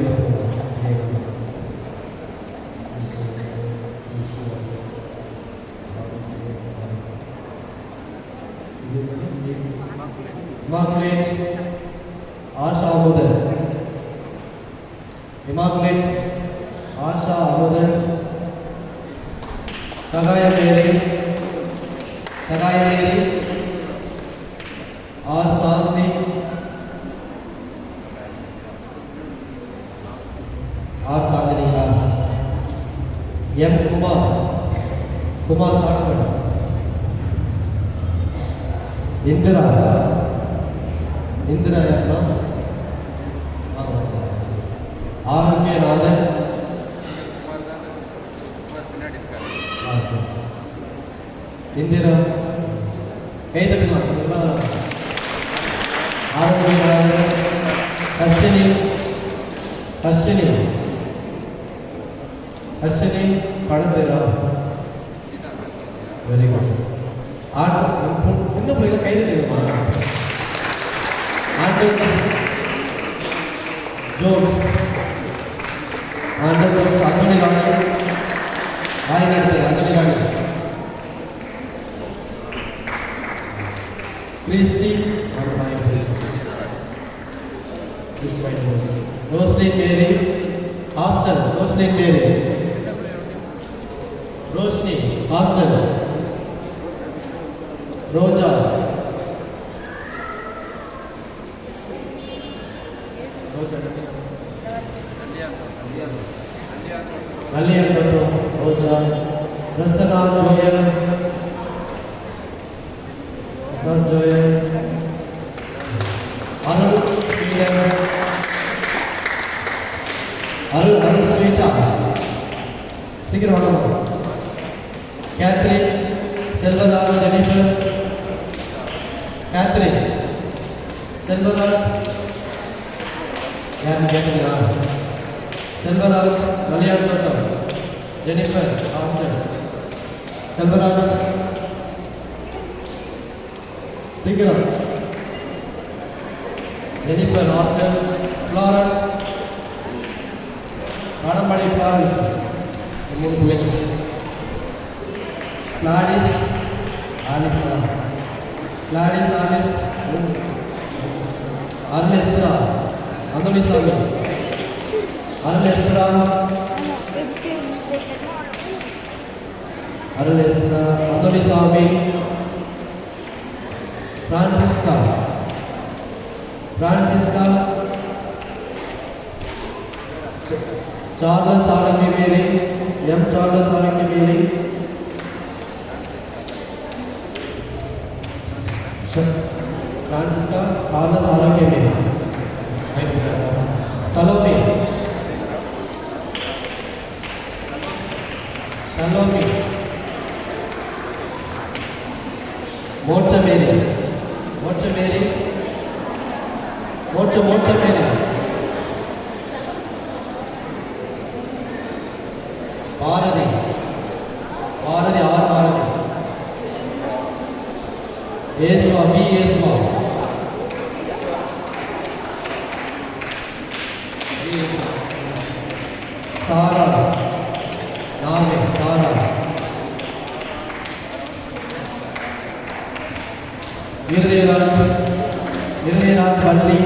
Immaculate. Asha Amudhan. Immaculate Asha Amudhan. Sahaya Mary. Sahaya Mary. R Shanthi. R Shanthinika. M Kumar. Kumar Kadaman. Indira. Indira யாருன்னா? ஆரோக்கியநாதன். இந்திரா கை தட்டலாம். ஆரோக்கியநாதன். ஹர்ஷினி. ஹர்ஷினி. ஹர்ஷினி பழந்தேரா. Very good. ஆட்டு சின்ன பிள்ளைகளை கை தட்டிடுமா? ஆண்டு ஜோன்ஸ். ஆண்டு ஜோன்ஸ். அந்தோனி ராணி. ராணி நடத்தது அந்தோனி ராணி. Christie. Roslin Mary. Hostel. Roslin Mary. Roshini. Hostel. Roja. கல்யாணம். Roja. Rasana. Joel. Joel. Arul. Arul. Arul Sweeta. சீக்கிரம் வாங்க. Catherine. Selvathar. Jennifer. Catherine. Selvathar யாருன்னு கேட்குறீங்களா? செல்வராஜ். மலையாள தோட்டம். ஜெனிஃபர். ஹாஸ்டல். செல்வராஜ் சீக்கிரம். Jennifer hostel. Florence. Kadambadi Florence. 3 பிள்ளைங்க. Gladys Alisa, Gladys Alice, Arul Ezra, Anthonisamy, Arul Ezra, Arul Ezra, Anthonisamy, Francisca, Francisca, Charles Arokiya Mary, M Charles Arokiya மேரி, Francesca, Charles Arokiya மேரி, சலோமி, சலோமி, மோட்ச மேரி, மோட்ச மேரி, மோட்ச மேரி, பாரதி, பாரதி ஆர் பாரதி, ஏசுவா பி ஏசுவா, சாரா நாவே சாரா, இருதயராஜ், இருதயராஜ் வள்ளி,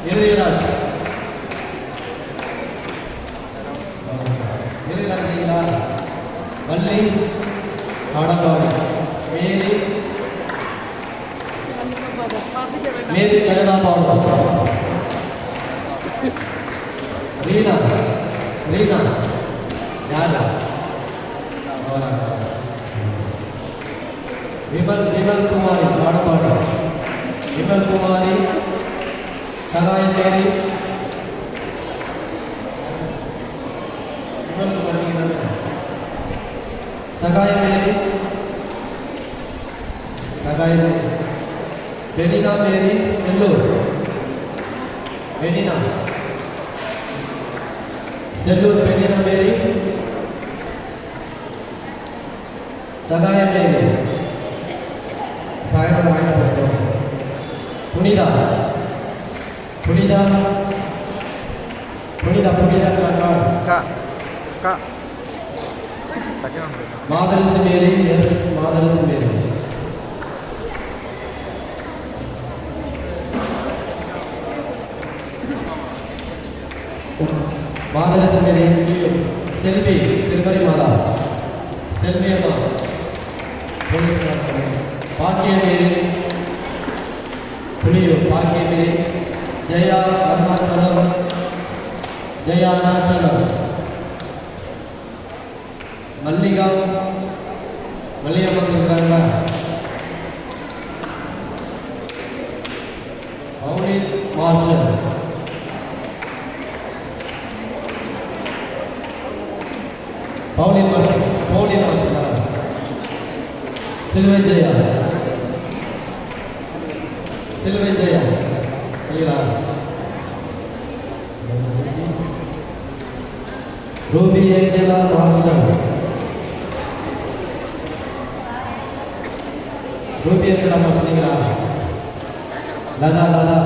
இருதயராஜ், இருதயராஜ் நீங்களா, வள்ளி காடசாமி, மேரி, மேரி ஜெகதாபாடு, ரீனா, ரீனா யாரு, விமல், விமல் குமாரி பாடப்பாடு, விமல் குமாரி, சகாய மேரி, விமல் குமாரி நீங்க தானே, சகாய மேரி, சகாய மேரி, பெனினா மேரி, செல்லூர், பெனினா, செல்லூர் பெனினா மேரி, சகாய மேரி, சாயப்பட வாங்கிட்டு போட்டோம், புனிதா, புனிதா, புனிதா, புனிதா காக்கா, மாதரசு மேரி, எஸ் மாதரசு மேரி, மாதரசு மேரி, செல்வி திருமறை மாதா, செல்வி அம்மா, போலீஸ் பாக்கிய மேரி, புலியூர் பாக்கிய மேரி, ஜெயா அருணாச்சலம், ஜெயா அருணாச்சலம், மல்லிகா, மல்லிகா வந்துருக்குறாங்களா, பவுனி மார்ஷல், பவுலின் மார்ஷல், பவுலின் மார்ஷலா, சிலுவை ஜெயா, சிலுவை ஜெயா இல்லைங்களா, Ruby Angela marshal, Ruby Angela மார்ஷல்ங்களா, Latha, Latha,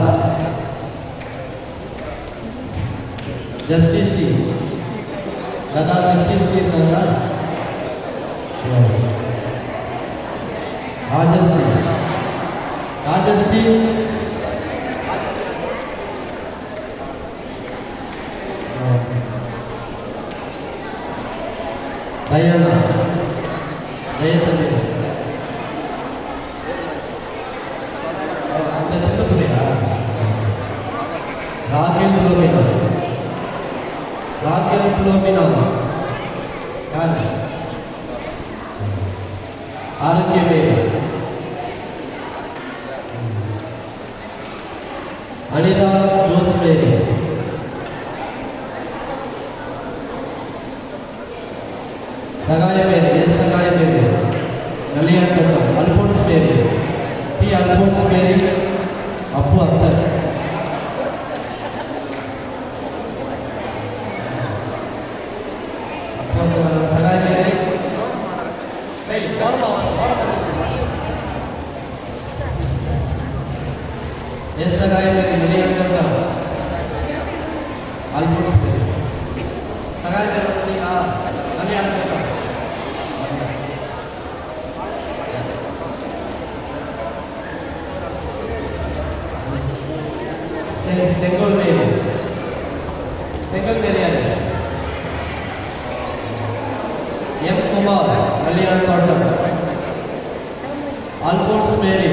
justice, Latha justice இருக்காங்களா, ராஜஸ்ரீ, ராஜஸ்ரீ, தயானா, ஜெயச்சந்திரன், அந்த சின்ன பிள்ளையா, ராகேல் புலோமினா, ராகேல் புலோமினா யார், ஆரோக்கிய மேரி, அனிதா ஜோஸ் மேரி, சகாய மேரி, எஸ் சகாய மேரி, நல்லியாண்டகம், அல்போன்ஸ் மேரி, டி அல்போன்ஸ் மேரி, அப்பு அத்தர், அப்பு அத்தர், சகாய மேரி, எஸ் சகாய மேரி, நல்லியாண்டகம், அல்போன்ஸ் மேரி, சகாய மேரி வந்துட்டீங்களா, நல்லியாண்டகம் செங்கோல் மேரி. செங்கல் மேரி யாரு? எம் குமார், கல்யாண தோட்டம். அல்போன்ஸ் மேரி.